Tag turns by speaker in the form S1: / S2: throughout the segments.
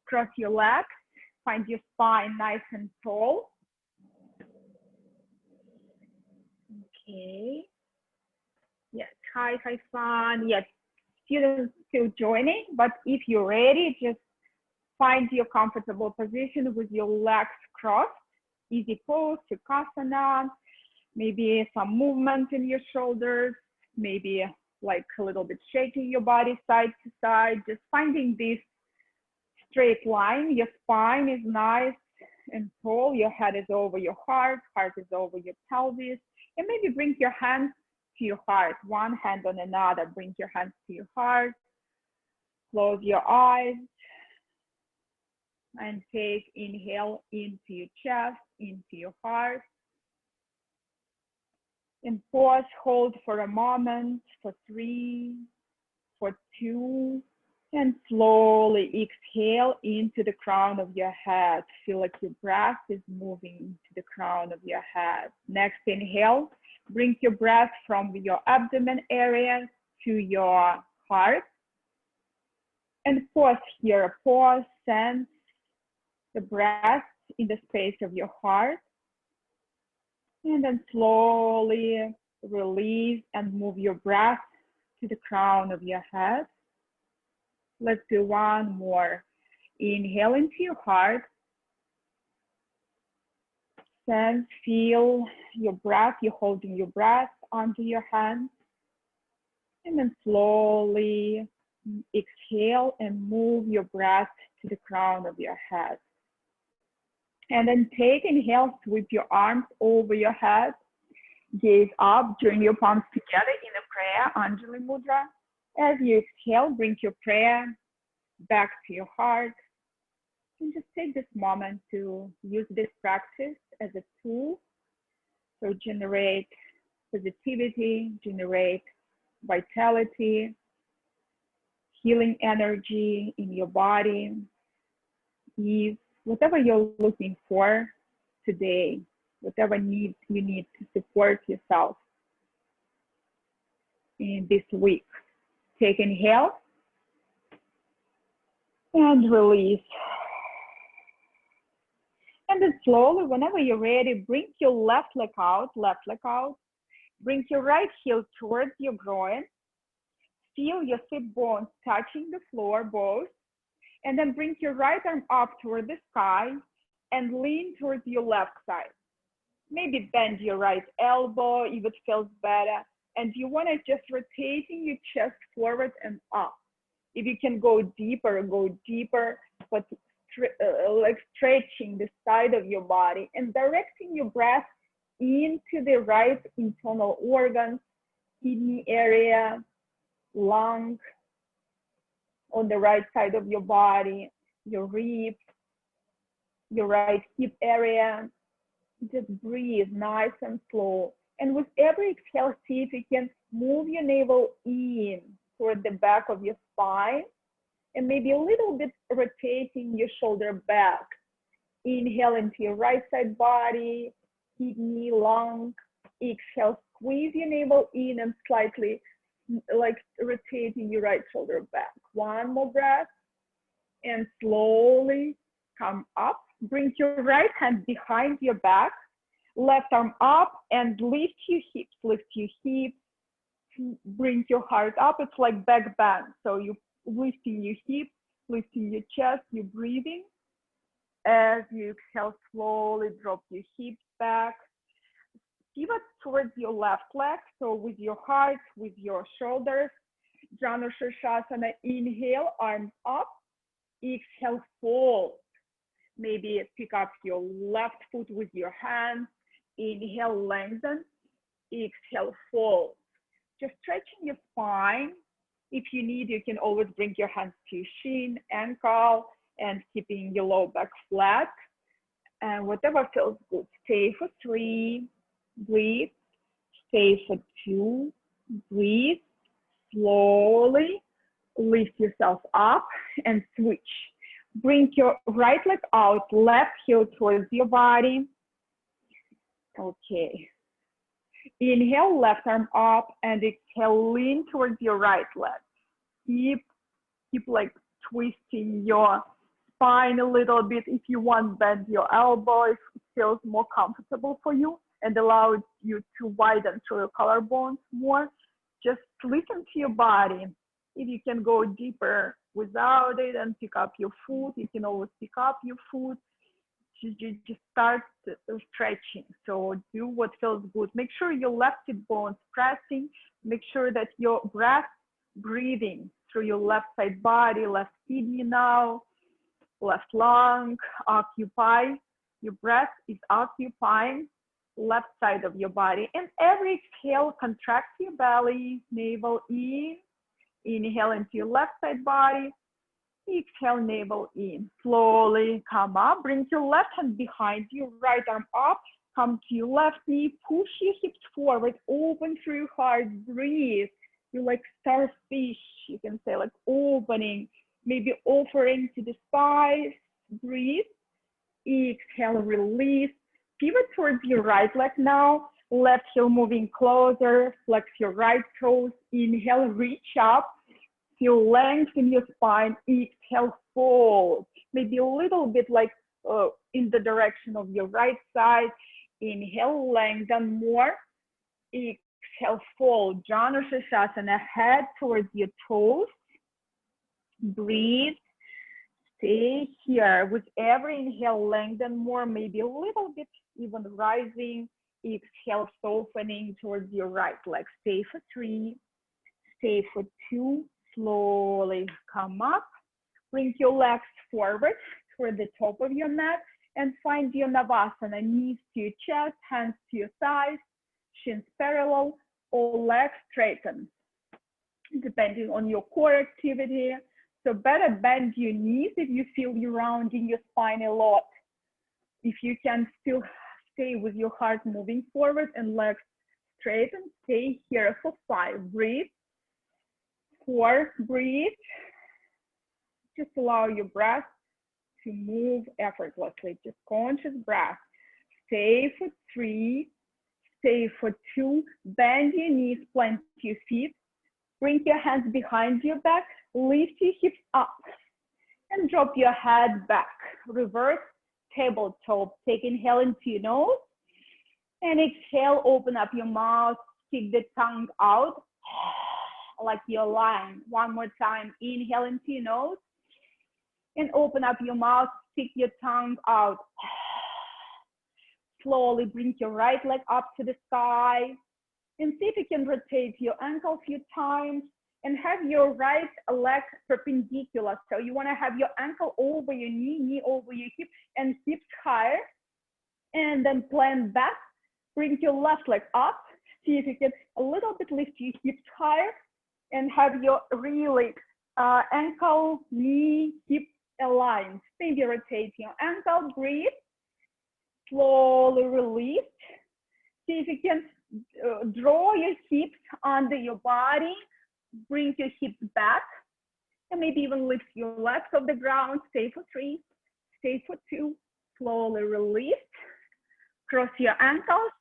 S1: cross your legs, find your spine nice and tall. Okay. Yes, hi fun. Yes, students still joining, but if you're ready, just find your comfortable position with your legs crossed. Easy pose, Sukhasana, maybe some movement in your shoulders, maybe like a little bit shaking your body side to side, just finding this straight line. Your spine is nice and tall, your head is over your heart is over your pelvis, and maybe bring your hands to your heart, one hand on another, bring your hands to your heart, close your eyes, and take inhale into your chest, into your heart, and pause, hold for a moment, for 3, for 2, and slowly exhale into the crown of your head. Feel like your breath is moving to the crown of your head. Next inhale, bring your breath from your abdomen area to your heart. And pause here, pause, sense the breath in the space of your heart. And then slowly release and move your breath to the crown of your head. Let's do one more. Inhale into your heart. Sense, feel your breath. You're holding your breath onto your hand. And then slowly exhale and move your breath to the crown of your head. And then take inhale, sweep your arms over your head. Gaze up, join your palms together in a prayer, Anjali Mudra. As you exhale, bring your prayer back to your heart. And just take this moment to use this practice as a tool to generate positivity, generate vitality, healing energy in your body, ease, whatever you're looking for today, whatever needs you need to support yourself in this week. Take inhale and release. And then slowly, whenever you're ready, bring your left leg out. Bring your right heel towards your groin. Feel your hip bones touching the floor, both. And then bring your right arm up toward the sky and lean towards your left side. Maybe bend your right elbow if it feels better. And you want to just rotating your chest forward and up. If you can go deeper, but like stretching the side of your body and directing your breath into the right internal organs, kidney area, lung, on the right side of your body, your ribs, your right hip area. Just breathe nice and slow. And with every exhale, see if you can move your navel in toward the back of your spine and maybe a little bit rotating your shoulder back. Inhale into your right side body, kidney, lung. Exhale, squeeze your navel in and slightly like rotating your right shoulder back. One more breath and slowly come up. Bring your right hand behind your back, left arm up and lift your hips, bring your heart up. It's like back bend. So you lifting your hips, lifting your chest, you're breathing. As you exhale, slowly drop your hips back. Pivot towards your left leg. So with your heart, with your shoulders, Janu Shirshasana, inhale, arms up. Exhale, fold. Maybe pick up your left foot with your hands. Inhale, lengthen. Exhale, fold. Just stretching your spine. If you need, you can always bring your hands to your shin, ankle, and keeping your low back flat. And whatever feels good. Stay for 3, breathe. Stay for 2, breathe. Slowly lift yourself up and switch. Bring your right leg out, left heel towards your body. Okay. Inhale, left arm up, and exhale, lean towards your right leg. Keep like twisting your spine a little bit. If you want, bend your elbow if it feels more comfortable for you and allow you to widen through your collarbones more. Just listen to your body. If you can go deeper without it and pick up your foot, you can always pick up your foot. Just start stretching. So do what feels good. Make sure your left hip bone's pressing. Make sure that your breath breathing through your left side body, left kidney now, left lung, occupy. Your breath is occupying left side of your body. And every exhale, contract your belly, navel in. Inhale into your left side body. Exhale, navel in. Slowly come up. Bring your left hand behind you, right arm up. Come to your left knee. Push your hips forward. Open through your heart. Breathe. You're like starfish. You can say like opening. Maybe offering to the skies. Breathe. Exhale, release. Pivot towards your right leg now. Left heel moving closer. Flex your right toes. Inhale, reach up. Feel length in your spine. Exhale, fold. Maybe a little bit like in the direction of your right side. Inhale, lengthen more. Exhale, fold. Janu Sirsasana, head towards your toes. Breathe. Stay here. With every inhale, lengthen more. Maybe a little bit even rising. Exhale, softening towards your right leg. Stay for 3. Stay for 2. Slowly come up, bring your legs forward toward the top of your mat and find your Navasana, knees to your chest, hands to your thighs, shins parallel, or legs straighten, depending on your core activity. So better bend your knees if you feel you're rounding your spine a lot. If you can still stay with your heart moving forward and legs straighten, stay here for 5. Breathe. 4, breathe. Just allow your breath to move effortlessly. Just conscious breath. Stay for 3. Stay for 2. Bend your knees, plant your feet. Bring your hands behind your back. Lift your hips up and drop your head back. Reverse tabletop. Take inhale into your nose and exhale. Open up your mouth. Stick the tongue out like you're lying. One more time. Inhale into your nose and open up your mouth. Stick your tongue out. Slowly bring your right leg up to the sky and see if you can rotate your ankle a few times and have your right leg perpendicular. So you want to have your ankle over your knee, knee over your hip, and hips higher. And then plant back. Bring your left leg up. See if you can a little bit lift your hips higher and have your really ankle, knee, hip aligned. Maybe rotate your ankle. Breathe. Slowly release. See if you can draw your hips under your body. Bring your hips back. And maybe even lift your legs off the ground. Stay for 3. Stay for 2. Slowly release. Cross your ankles.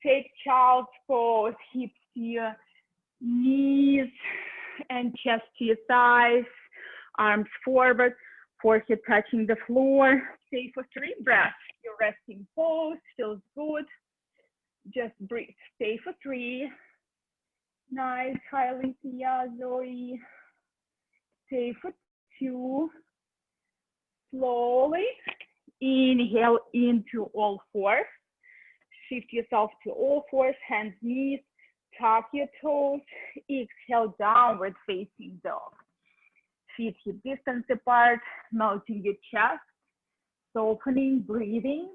S1: Take child's pose. Hips to your knees and chest to your thighs. Arms forward. Forehead touching the floor. Stay for 3 breaths. Your resting pose feels good. Just breathe. Stay for 3. Nice. Hi, Alicia, Zoe. Stay for 2. Slowly inhale into all fours. Shift yourself to all fours. Hands, knees. Tuck your toes. Exhale, downward facing dog. Feet hip distance apart. Melting your chest. Softening, breathing.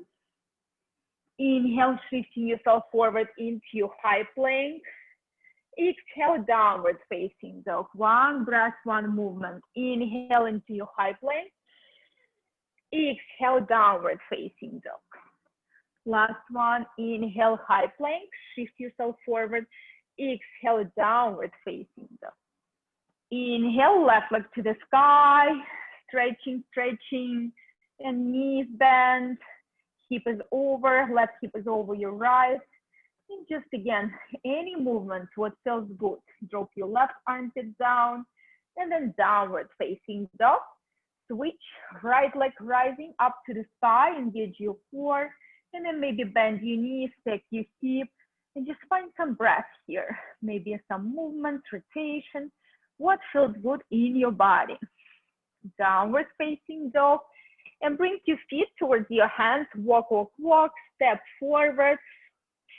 S1: Inhale, shifting yourself forward into your high plank. Exhale, downward facing dog. 1 breath, 1 movement. Inhale into your high plank. Exhale, downward facing dog. Last one. Inhale, high plank. Shift yourself forward. Exhale, downward facing dog. Inhale, left leg to the sky. Stretching, stretching. And knees bend. Hip is over. Left hip is over your right. And just again, any movement, what feels good. Drop your left armpit down and then downward facing dog. Switch, right leg rising up to the sky, engage your core, and then maybe bend your knees, take your hip, and just find some breath here. Maybe some movement, rotation, what feels good in your body. Downward facing dog, and bring your feet towards your hands, walk, walk, walk, step forward,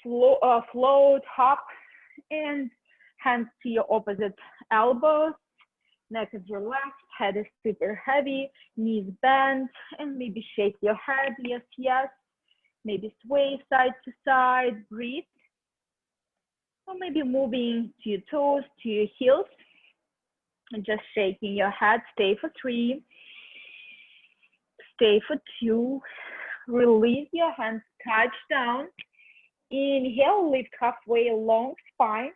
S1: float, hop, and hands to your opposite elbows. Neck is relaxed, head is super heavy, knees bent, and maybe shake your head, yes, yes. Maybe sway side to side, breathe. Or maybe moving to your toes, to your heels, and just shaking your head. Stay for 3, stay for 2. Release your hands, touch down. Inhale, lift halfway, long spine.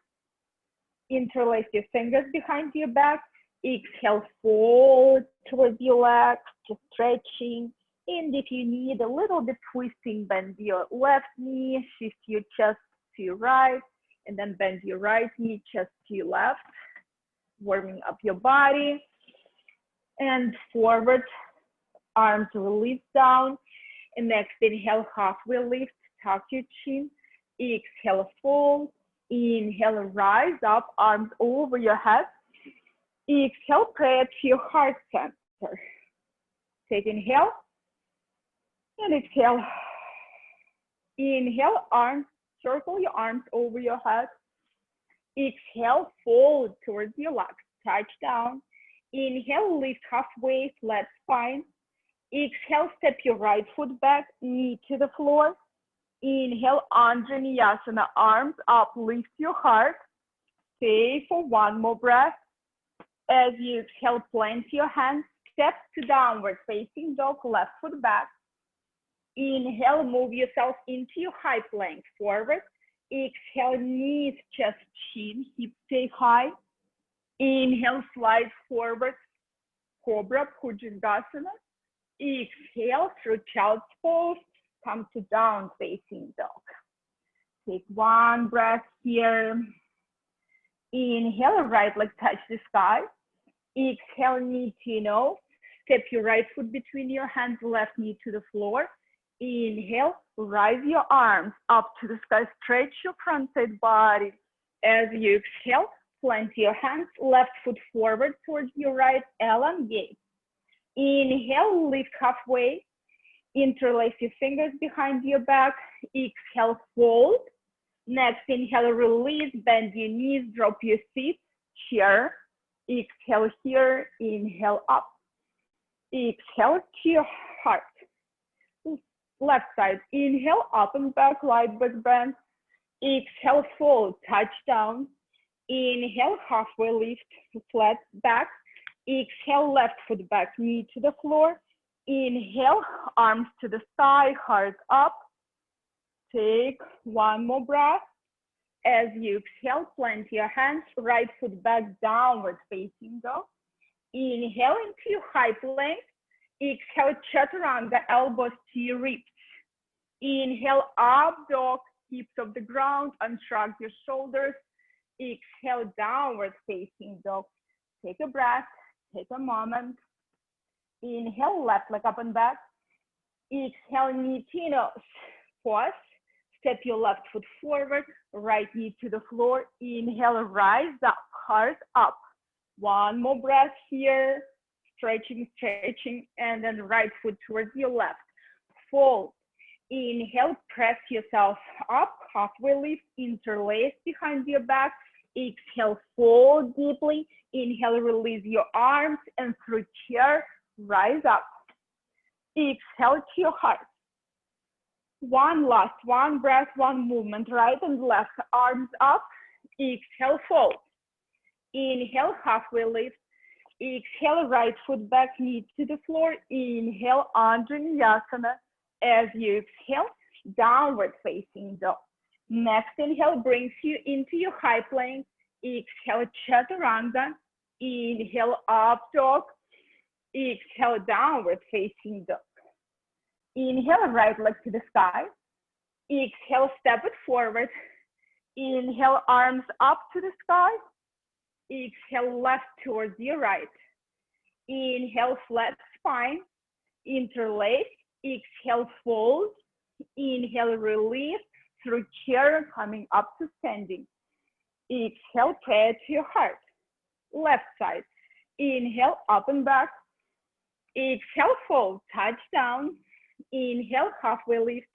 S1: Interlace your fingers behind your back. Exhale, fold towards your legs, just stretching. And if you need a little bit twisting, bend your left knee, shift your chest to your right, and then bend your right knee, chest to your left, warming up your body. And forward, arms release down. And next, inhale, halfway lift, tuck your chin. Exhale, fold. Inhale, rise up, arms over your head. Exhale, pray to your heart center. Take inhale and exhale. Inhale, arms, circle your arms over your head. Exhale, fold towards your legs, touch down. Inhale, lift halfway, flat spine. Exhale, step your right foot back, knee to the floor. Inhale, Anjaneyasana, arms up, lift your heart. Stay for 1 more breath. As you exhale, plant your hands, step to downward facing dog, left foot back. Inhale, move yourself into your high plank, forward. Exhale, knees, chest, chin, hips stay high. Inhale, slide forward, Cobra, Bhujangasana. Exhale, through child's pose, come to down facing dog. Take 1 breath here. Inhale, right leg touch the sky. Exhale, knee to nose. Step your right foot between your hands, left knee to the floor. Inhale, rise your arms up to the sky, stretch your front side body. As you exhale, plant your hands, left foot forward towards your right, elongate. Inhale, lift halfway. Interlace your fingers behind your back. Exhale, fold. Next, inhale, release, bend your knees, drop your feet, here. Exhale here, inhale up. Exhale to your heart. Left side, inhale, up and back, light back bend. Exhale, fold, touch down. Inhale, halfway lift, flat back. Exhale, left foot back, knee to the floor. Inhale, arms to the sky, heart up. Take 1 more breath. As you exhale, plant your hands, right foot back, downward facing dog. Inhale into your high plank. Exhale, chaturanga, elbows to your ribs. Inhale, up dog, hips off the ground, unshrug your shoulders. Exhale, downward facing dog. Take a breath, take a moment. Inhale, left leg up and back. Exhale, knee to nose. Pause. Step your left foot forward, right knee to the floor. Inhale, rise up, heart up. 1 more breath here. Stretching, stretching, and then right foot towards your left. Fold. Inhale, press yourself up, halfway lift, interlace behind your back. Exhale, fold deeply. Inhale, release your arms, and through chair, rise up. Exhale to your heart. 1 last, 1 breath, 1 movement, right and left, arms up. Exhale, fold. Inhale, halfway lift. Exhale, right foot back, knee to the floor. Inhale, Anjaneyasana. As you exhale, downward facing dog. Next inhale brings you into your high plank. Exhale, chaturanga. Inhale, up dog. Exhale, downward facing dog. Inhale, right leg to the sky. Exhale, step it forward. Inhale, arms up to the sky. Exhale, left towards your right. Inhale, flat spine, interlace, exhale, fold, inhale, release through chair, coming up to standing. Exhale, prayer to your heart. Left side, inhale, up and back. Exhale, fold, touch down. Inhale, halfway lift.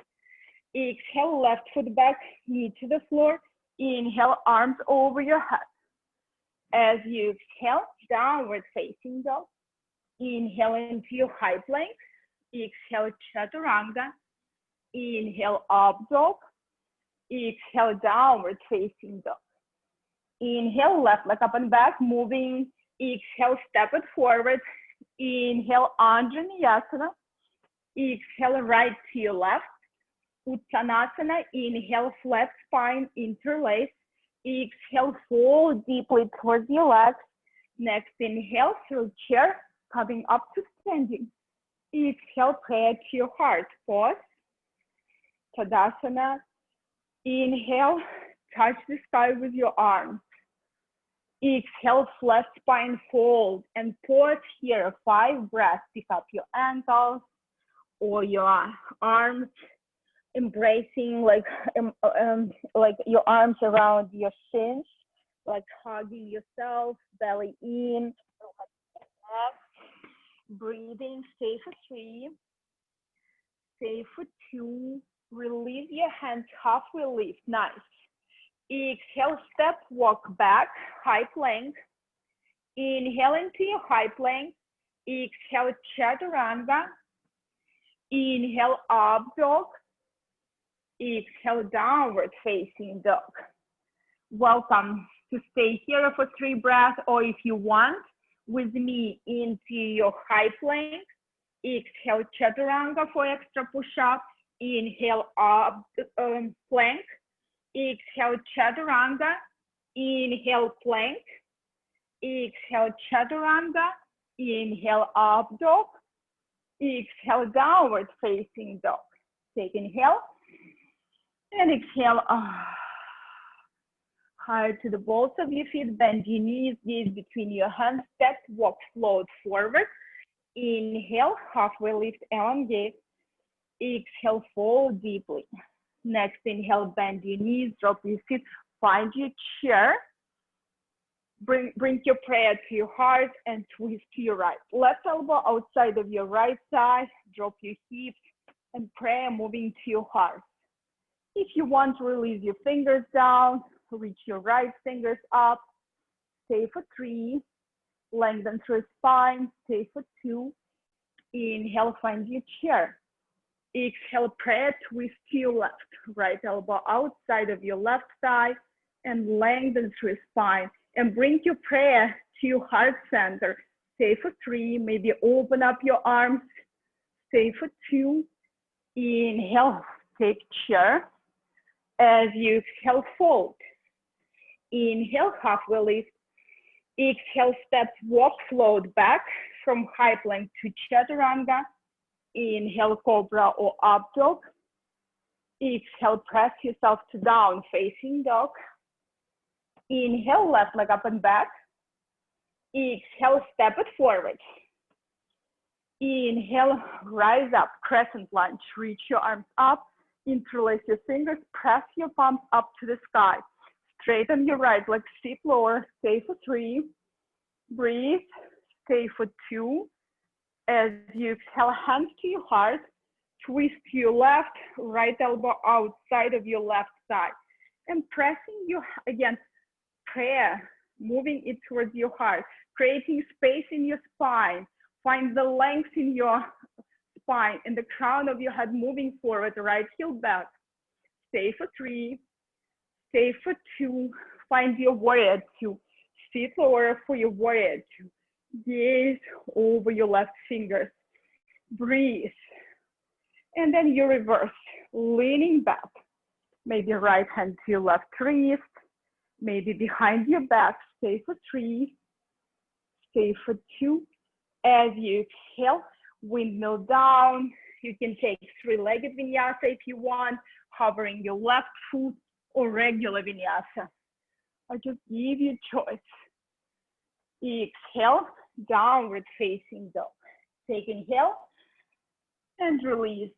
S1: Exhale, left foot back, knee to the floor. Inhale, arms over your head. As you exhale, downward facing dog. Inhale into your high plank. Exhale, chaturanga. Inhale, up dog. Exhale, downward facing dog. Inhale, left leg up and back, moving. Exhale, step it forward. Inhale, Anjaneyasana. Exhale, right to your left. Uttanasana. Inhale, flat spine, interlace. Exhale, fold deeply towards your legs. Next, inhale through chair, coming up to standing. Exhale, prayer to your heart. Pause. Tadasana. Inhale, touch the sky with your arms. Exhale, flat spine, fold, and pause here. 5 breaths. Pick up your ankles or your arms, embracing like your arms around your shins, like hugging yourself, belly in. Breathing, stay for 3, stay for 2, release your hands, halfway lift, nice. Exhale, step, walk back, high plank. Inhale into your high plank. Exhale, chaturanga. Inhale, up dog. Exhale, downward facing dog. Welcome to stay here for 3 breaths, or if you want, with me into your high plank. Exhale, chaturanga for extra push-up. Inhale, up plank. Exhale, chaturanga. Inhale, plank. Exhale, chaturanga. Inhale, up dog. Exhale, downward facing dog. Take inhale and exhale. Higher to the balls of your feet, bend your knees, gaze between your hands, step, walk, float forward. Inhale, halfway lift, elongate. Exhale, fold deeply. Next, inhale, bend your knees, drop your feet, find your chair. Bring your prayer to your heart and twist to your right. Left elbow outside of your right thigh, drop your hips, and prayer moving to your heart. If you want to release your fingers down, reach your right fingers up, stay for 3, lengthen through spine, stay for 2, inhale, find your chair. Exhale, prayer, twist to your left, right elbow outside of your left thigh, and lengthen through spine, and bring your prayer to your heart center. Stay for 3, maybe open up your arms, stay for 2, inhale, take chair. As you exhale, fold. Inhale, halfway lift. Exhale, step, walk, float back from high plank to chaturanga. Inhale, cobra or up dog. Exhale, press yourself to down facing dog. Inhale, left leg up and back. Exhale, step it forward. Inhale, rise up, crescent lunge. Reach your arms up, interlace your fingers, press your palms up to the sky. Straighten your right leg, sit lower, stay for 3. Breathe, stay for 2. As you exhale, hands to your heart, twist to your left, right elbow outside of your left thigh. And pressing your, again, prayer, moving it towards your heart, creating space in your spine. Find the length in your spine and the crown of your head moving forward, right heel back. Stay for 3. Stay for 2. Find your warrior 2. Sit lower for your warrior 2. Gaze over your left fingers. Breathe. And then you reverse, leaning back. Maybe right hand to your left wrist. Maybe behind your back. Stay for 3. Stay for 2. As you exhale, windmill down. You can take 3-legged vinyasa if you want, hovering your left foot, or regular vinyasa. I just give you choice. Exhale, downward facing dog. Take inhale and release.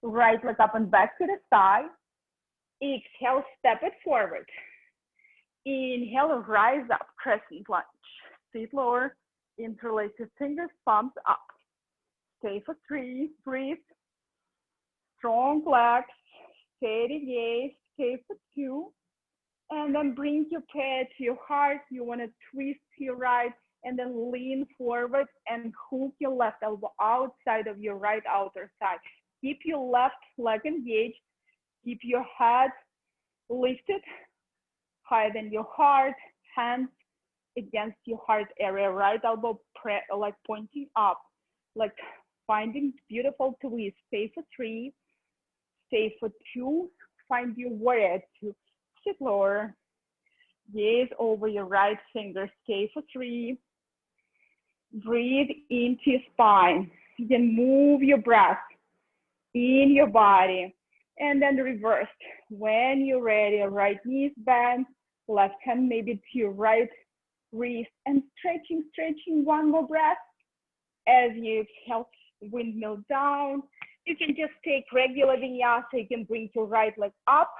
S1: Right leg up and back to the side. Exhale, step it forward. Inhale, rise up, crescent lunge. Feet lower, interlace your fingers, palms up. Stay for 3, breathe. Strong legs, steady gaze, stay for 2. And then bring your head to your heart. You want to twist to your right and then lean forward and hook your left elbow outside of your right outer side. Keep your left leg engaged. Keep your head lifted higher than your heart, hands against your heart area, right elbow like pointing up, like finding beautiful twist. Stay for 3, stay for 2, find your warrior 2. Sit lower, gaze over your right finger, stay for 3. Breathe into your spine. You can move your breath in your body. And then reverse. When you're ready, right knee bend, left hand maybe to your right wrist, and stretching, stretching. One more breath. As you exhale, windmill down. You can just take regular vinyasa. You can bring your right leg up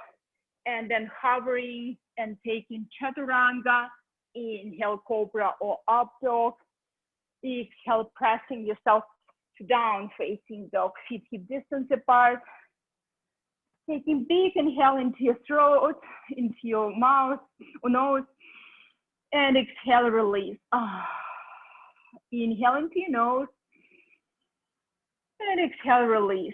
S1: and then hovering and taking chaturanga. Inhale, cobra or up dog. Exhale, pressing yourself to down facing dog, feet hip distance apart. Taking big inhale into your throat, into your mouth or nose, and exhale, release. Inhale into your nose, and exhale, release.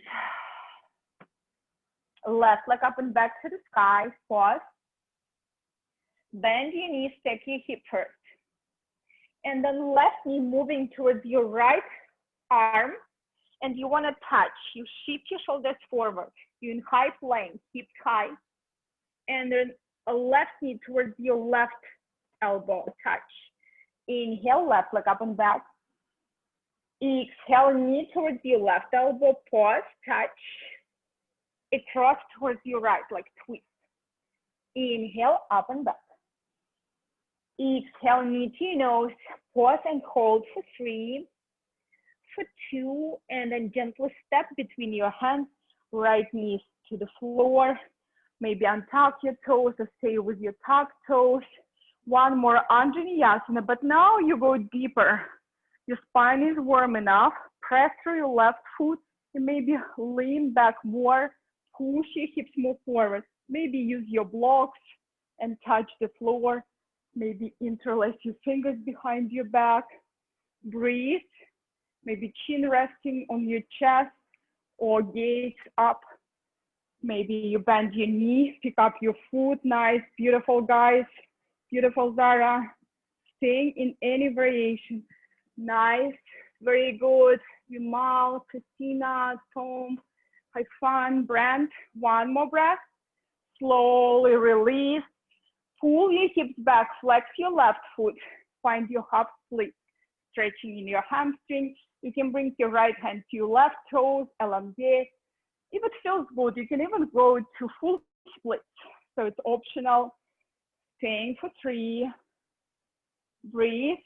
S1: Left leg up and back to the sky, pause. Bend your knees, step your hip first. And then left knee moving towards your right arm, and you want to touch. You shift your shoulders forward. You're in high plank, hips high, and then a left knee towards your left elbow, touch. Inhale, left leg up and back. Exhale, knee towards your left elbow, pause, touch. Across towards your right, like twist. Inhale, up and back. Exhale, knee to your nose, pause and hold for 3, for 2, and then gently step between your hands, right knees to the floor. Maybe untuck your toes or stay with your tucked toes. One more Anjaneyasana, but now you go deeper. Your spine is warm enough. Press through your left foot and maybe lean back more. Push your hips, move forward. Maybe use your blocks and touch the floor. Maybe interlace your fingers behind your back. Breathe. Maybe chin resting on your chest or gaze up. Maybe you bend your knee, pick up your foot. Nice, beautiful, guys. Beautiful, Zara. Staying in any variation. Nice, very good. Vimal, Christina, Tom, Haifan, Brent. One more breath. Slowly release. Pull your hips back, flex your left foot. Find your half split. Stretching in your hamstring. You can bring your right hand to your left toes, elongate. If it feels good, you can even go to full split. So it's optional. Staying for 3. Breathe.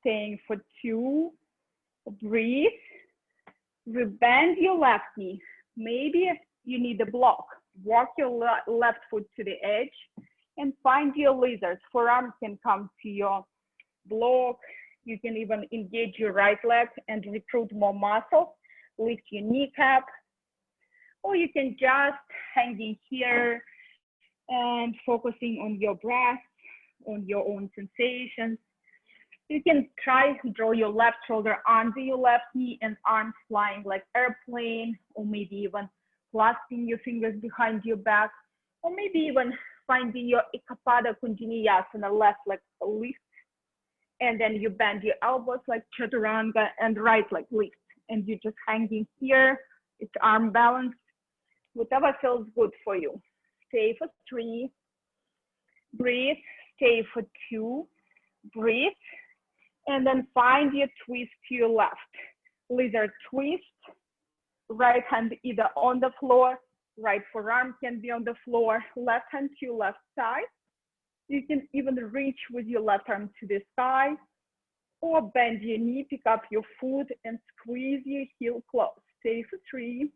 S1: Staying for 2. Breathe. Rebend your left knee. Maybe you need a block. Walk your left foot to the edge and find your lizard. Forearm can come to your block. You can even engage your right leg and recruit more muscle. Lift your kneecap. Or you can just hanging here and focusing on your breath, on your own sensations. You can try to draw your left shoulder under your left knee and arms flying like airplane, or maybe even clasping your fingers behind your back, or maybe even finding your Ekapada Kunjiniyasana, left leg lift, and then you bend your elbows like Chaturanga and right leg lift, and you're just hanging here. It's arm balance, whatever feels good for you. Stay for 3, breathe, stay for 2, breathe, and then find your twist to your left. Lizard twist, right hand either on the floor, right forearm can be on the floor, left hand to your left side. You can even reach with your left arm to the sky, Or bend your knee, pick up your foot and squeeze your heel close. Stay for 3,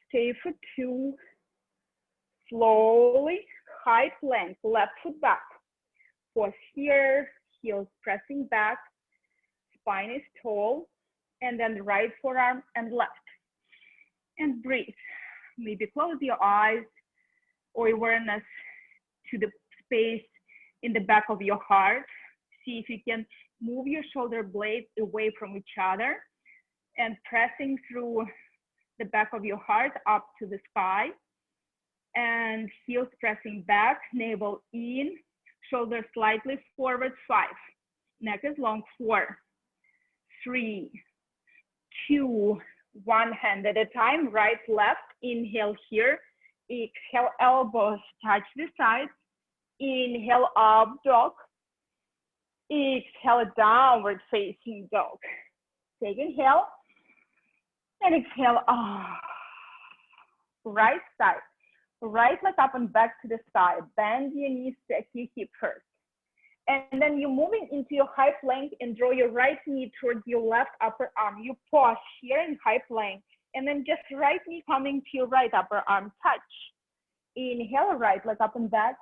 S1: stay for 2, slowly, high plank, left foot back. Pause here, heels pressing back, spine is tall, and then right forearm and left. And breathe. Maybe close your eyes or awareness to the space in the back of your heart. See if you can move your shoulder blades away from each other and pressing through the back of your heart up to the sky. And heels pressing back, navel in, shoulders slightly forward, 5. Neck is long, 4, 3, 2, 1 hand at a time, right, left, inhale here, exhale, elbows touch the sides, inhale, up dog, exhale, downward facing dog. Take inhale, and exhale, right side, right leg up and back to the side, bend your knees, stack your hip first. And then you're moving into your high plank and draw your right knee towards your left upper arm. You pause here in high plank and then just right knee coming to your right upper arm, touch. Inhale, right leg up and back.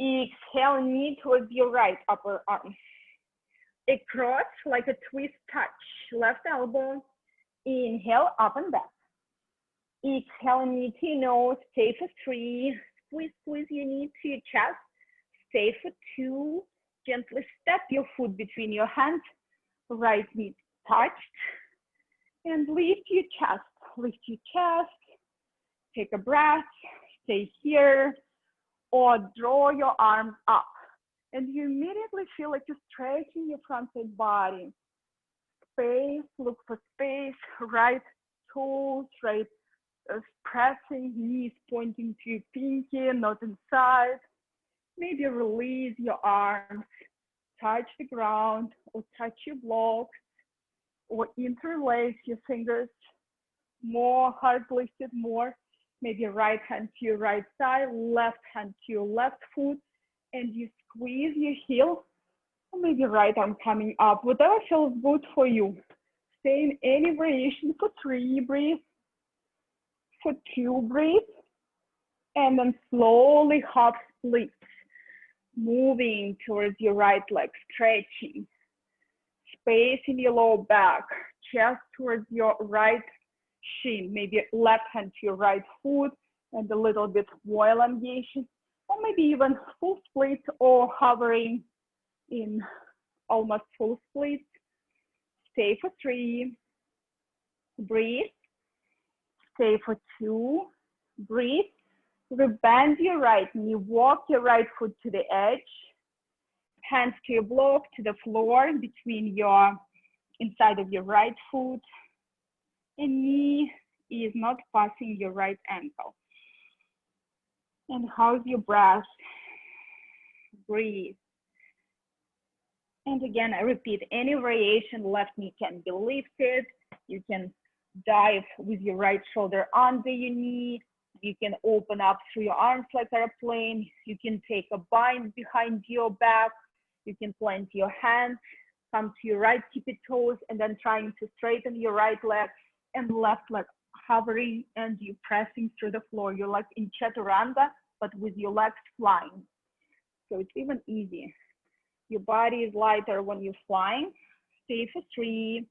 S1: Exhale, knee towards your right upper arm. Across like a twist touch, left elbow. Inhale, up and back. Exhale, knee to your nose, stay for 3. Squeeze your knee to your chest. Stay for 2, gently step your foot between your hands, right knee touched, and lift your chest, take a breath, stay here, or draw your arms up. And you immediately feel like you're stretching your front side body. Space, look for space, right toes, right, pressing, knees pointing to your pinky, not inside. Maybe release your arms, touch the ground, or touch your blocks, or interlace your fingers, more heart lifted, more. Maybe right hand to your right side, left hand to your left foot, and you squeeze your heel, or maybe right arm coming up, whatever feels good for you. Stay in any variation for 3, breathe, for 2, breathe, and then slowly hop split. Moving towards your right leg, stretching. Space in your lower back, chest towards your right shin, maybe left hand to your right foot, and a little bit more elongation, or maybe even full split or hovering in almost full split. Stay for 3, breathe. Stay for 2, breathe. Bend your right knee, walk your right foot to the edge, hands to your block, to the floor between your inside of your right foot, and knee is not passing your right ankle. And how's your breath? Breathe. And again, I repeat, any variation, left knee can be lifted. You can dive with your right shoulder under your knee. You can open up through your arms like airplane. You can take a bind behind your back. You can plant your hands, come to your right tippy toes, and then trying to straighten your right leg and left leg hovering, and you pressing through the floor. You're like in chaturanga, but with your legs flying. So it's even easy. Your body is lighter when you're flying. Stay for 3.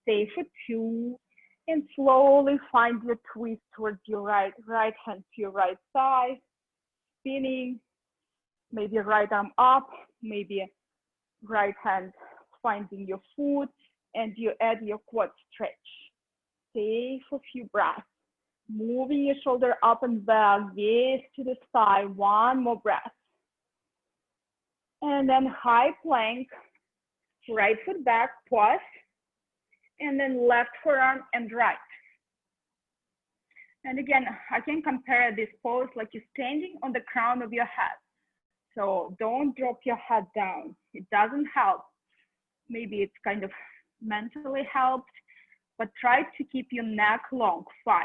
S1: Stay for 2. And slowly find your twist towards your right hand to your right side, spinning, maybe right arm up, maybe right hand finding your foot, and you add your quad stretch. Stay for a few breaths, moving your shoulder up and back, gaze to the side, 1 more breath. And then high plank, right foot back, pause, and then left forearm and right. And again, I can compare this pose like you're standing on the crown of your head. So don't drop your head down. It doesn't help. Maybe it's kind of mentally helped, but try to keep your neck long, 5.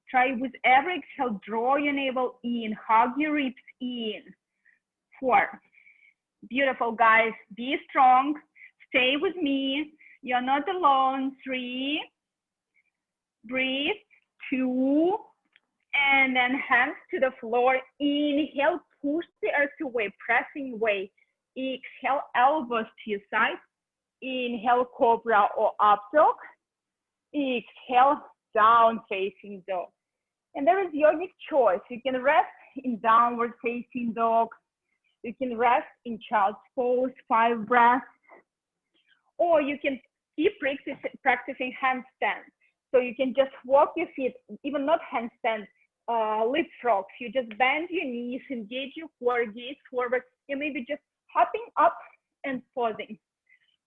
S1: Try with every exhale, draw your navel in, hug your ribs in, 4. Beautiful, guys. Be strong. Stay with me. You're not alone. 3. Breathe. 2. And then hands to the floor. Inhale, push the earth away, pressing away. Exhale, elbows to your side. Inhale, cobra or up dog. Exhale, down facing dog. And there is yogic choice. You can rest in downward facing dog. You can rest in child's pose, 5 breaths. Or you can keep practicing handstand. So you can just walk your feet, even not handstand, leapfrogs. You just bend your knees, engage your core, gaze forward. You may be just hopping up and pausing.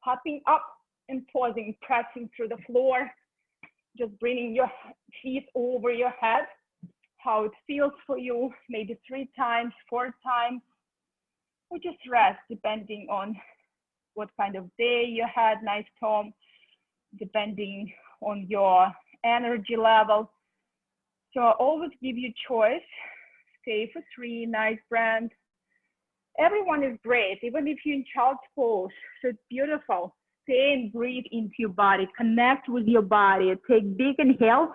S1: Hopping up and pausing, pressing through the floor. Just bringing your feet over your head. How it feels for you, maybe 3 times, 4 times. Or just rest, depending on what kind of day you had, nice Tom, depending on your energy level. So I always give you choice. Stay for 3, nice brand. Everyone is great, even if you're in child's pose. So it's beautiful. Stay and breathe into your body. Connect with your body. Take big inhale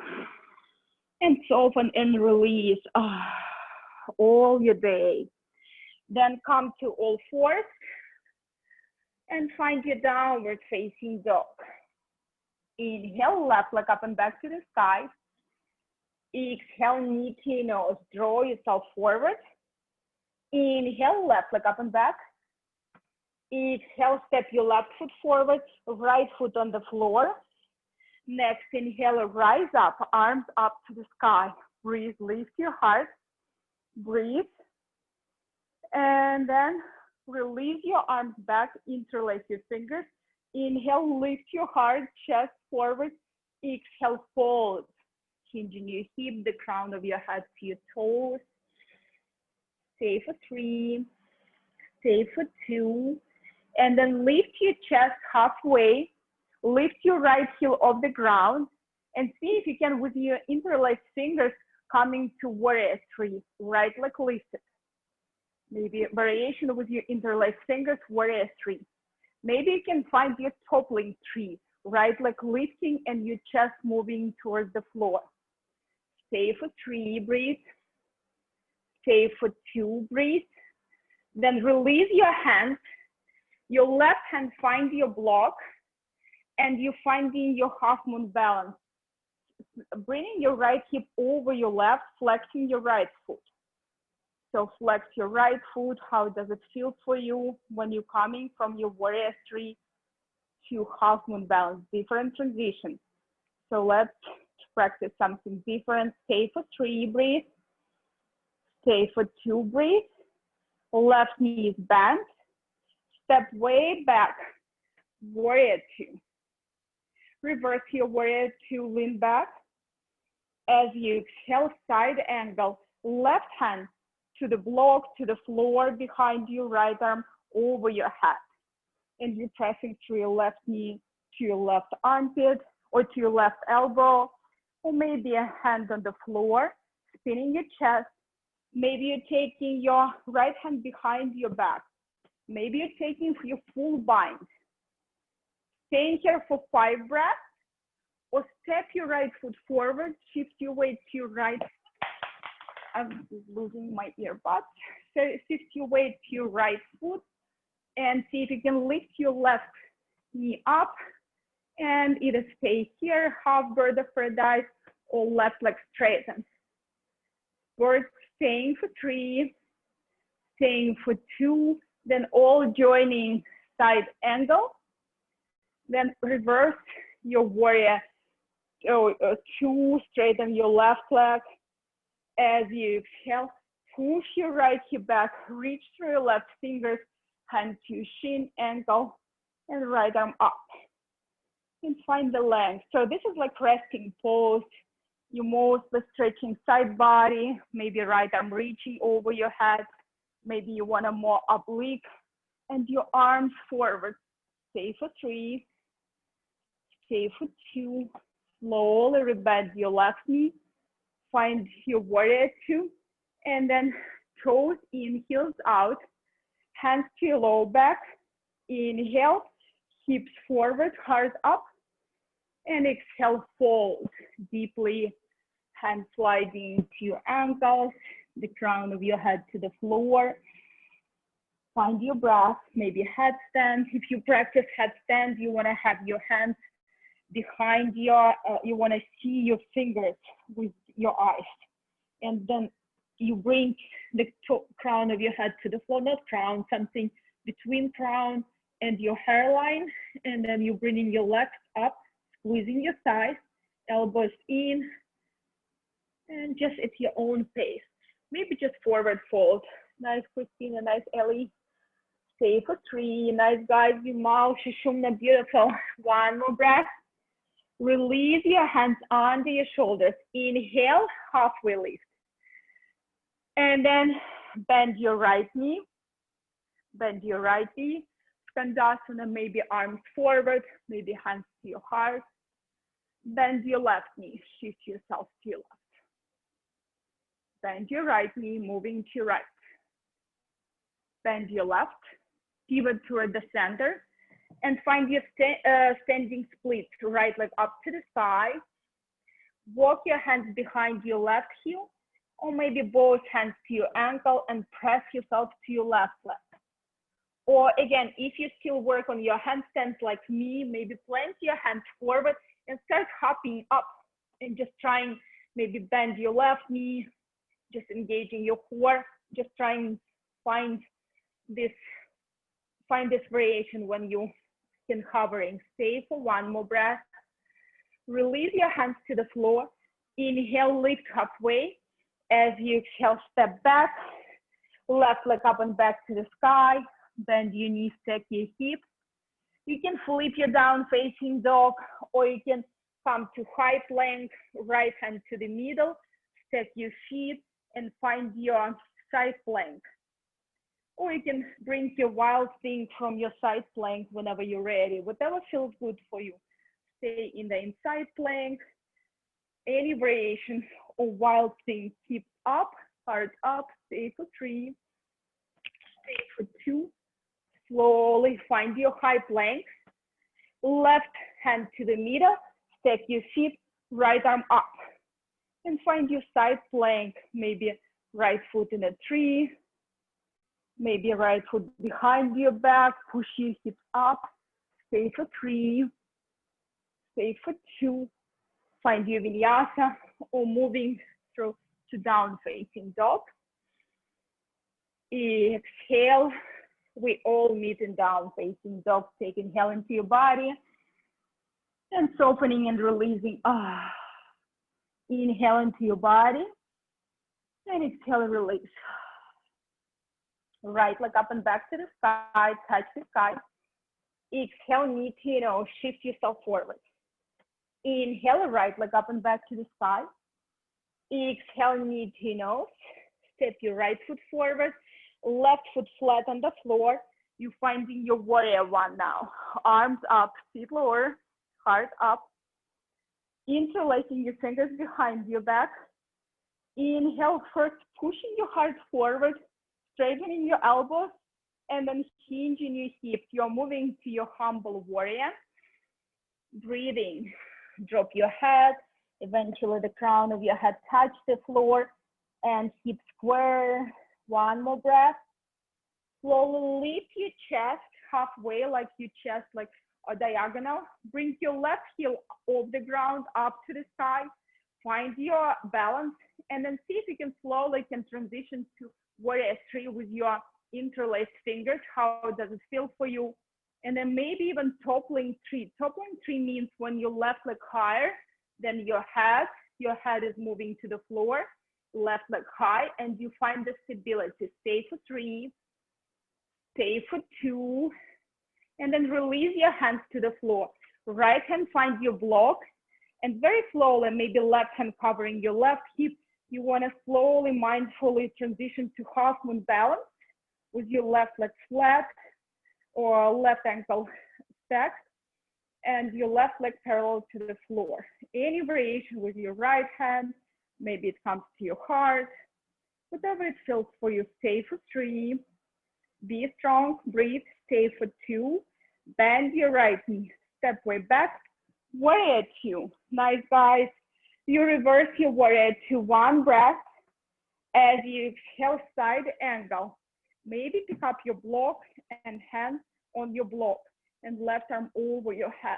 S1: and soften and release all your day. Then come to all 4s and find your downward facing dog. Inhale, left leg up and back to the sky. Exhale, knee to nose, draw yourself forward. Inhale, left leg up and back. Exhale, step your left foot forward, right foot on the floor. Next inhale, rise up, arms up to the sky. Breathe, lift your heart. Breathe. And then release your arms back, interlace your fingers. Inhale, lift your heart, chest forward. Exhale, fold. Hinging your hip, the crown of your head to your toes. Stay for 3. Stay for 2. And then lift your chest halfway. Lift your right heel off the ground. And see if you can, with your interlaced fingers, coming to warrior 3. Right leg lifted. Maybe a variation with your interlaced fingers, warrior 3. Maybe you can find your toppling 3. Right leg lifting and your chest moving towards the floor. Stay for 3, breathe. Stay for 2, breathe. Then release your hands. Your left hand find your block and you're finding your half moon balance. Bringing your right hip over your left, flexing your right foot. So flex your right foot. How does it feel for you when you're coming from your warrior 3 to half moon balance? Different transitions. So let's practice something different. Stay for 3, breathe. Stay for 2, breathe. Left knee is bent. Step way back, warrior 2. Reverse your warrior 2, lean back. As you exhale, side angle, left hand to the block, to the floor, behind you, right arm over your head. And you're pressing through your left knee to your left armpit or to your left elbow, or maybe a hand on the floor, spinning your chest. Maybe you're taking your right hand behind your back. Maybe you're taking your full bind. Staying here for 5 breaths, or step your right foot forward, shift your weight to your right. I'm losing my earbuds. So shift your weight to your right foot and see if you can lift your left knee up and either stay here, half bird of paradise, or left leg straighten. Bird staying for 3, staying for 2, then all joining side angle. Then reverse your warrior 2, straighten your left leg. As you exhale, push your right hip back, reach through your left fingers, hand to your shin, ankle, and right arm up. And find the length. So this is like resting pose. You're mostly stretching side body, maybe right arm reaching over your head. Maybe you want a more oblique, and your arms forward. Stay for 3, stay for 2. Slowly rebend your left knee. Find your warrior 2, and then toes in, heels out. hands to your low back. Inhale, hips forward, heart up. And exhale, fold deeply, hands sliding to your ankles, the crown of your head to the floor. Find your breath, maybe headstand. If you practice headstand, you want to have your hands behind your, you want to see your fingers with your eyes. And then you bring the crown of your head to the floor, not crown, something between crown and your hairline. And then you bring in your legs up, squeezing your thighs, elbows in, and just at your own pace. Maybe just forward fold. Nice, Christina, nice, Ellie. Stay for 3. Nice, guys. Vimal, Shishumna, beautiful. One more breath. Release your hands under your shoulders. Inhale, halfway lift. And then bend your right knee. Bend your right knee. Skandasana, maybe arms forward, maybe hands to your heart. Bend your left knee. Shift yourself to your left. Bend your right knee, moving to your right. Bend your left. Pivot toward the center. And find your standing split, right leg up to the side. Walk your hands behind your left heel, or maybe both hands to your ankle and press yourself to your left leg. Or again, if you still work on your handstands like me, maybe plant your hands forward and start hopping up and just trying, maybe bend your left knee, just engaging your core, just trying to find this variation when you can hovering. Stay for one more breath. Release your hands to the floor. Inhale, lift halfway. As you exhale, step back. Left leg up and back to the sky. Bend your knees, stack your hips. You can flip your down facing dog, or you can come to high plank, right hand to the middle, stack your feet and find your side plank. Or you can bring your wild thing from your side plank whenever you're ready, whatever feels good for you. Stay in the inside plank, any variation or wild thing. Keep up, heart up, stay for 3, stay for 2. Slowly find your high plank. Left hand to the middle, stack your feet, right arm up. And find your side plank, maybe right foot in a tree, maybe right foot behind your back, push your hips up, stay for 3, stay for 2, find your vinyasa, or moving through to down facing dog. Exhale, we all meet in down facing dog. Take inhale into your body, and softening and releasing. Inhale into your body, and exhale and release. Right leg up and back to the sky, touch the sky. Exhale, knee to nose, shift yourself forward. Inhale, right leg up and back to the sky. Exhale, knee to nose, step your right foot forward, left foot flat on the floor. You're finding your warrior one now. Arms up, feet lower, heart up. Interlacing your fingers behind your back. Inhale, first pushing your heart forward, straightening your elbows, and then hinging your hips. You're moving to your humble warrior. Breathing, drop your head. Eventually the crown of your head touch the floor and hips square. One more breath. Slowly lift your chest halfway, like your chest, like a diagonal. Bring your left heel off the ground up to the side. Find your balance, and then see if you can slowly transition to warrior 3 with your interlaced fingers. How does it feel for you? And then maybe even toppling 3. Toppling 3 means when your left leg higher than your head is moving to the floor, left leg high, and you find the stability. Stay for 3, stay for 2, and then release your hands to the floor. Right hand find your block, and very slowly, maybe left hand covering your left hip. You want to slowly, mindfully transition to half moon balance with your left leg flat or left ankle stacked and your left leg parallel to the floor. Any variation with your right hand, maybe it comes to your heart, whatever it feels for you. Stay for 3, Be strong, breathe, stay for 2. Bend your right knee, step way back, warrior 2. Nice, guys. You reverse your warrior 2, 1 breath. As you exhale, side angle. Maybe pick up your block and hand on your block and left arm over your head.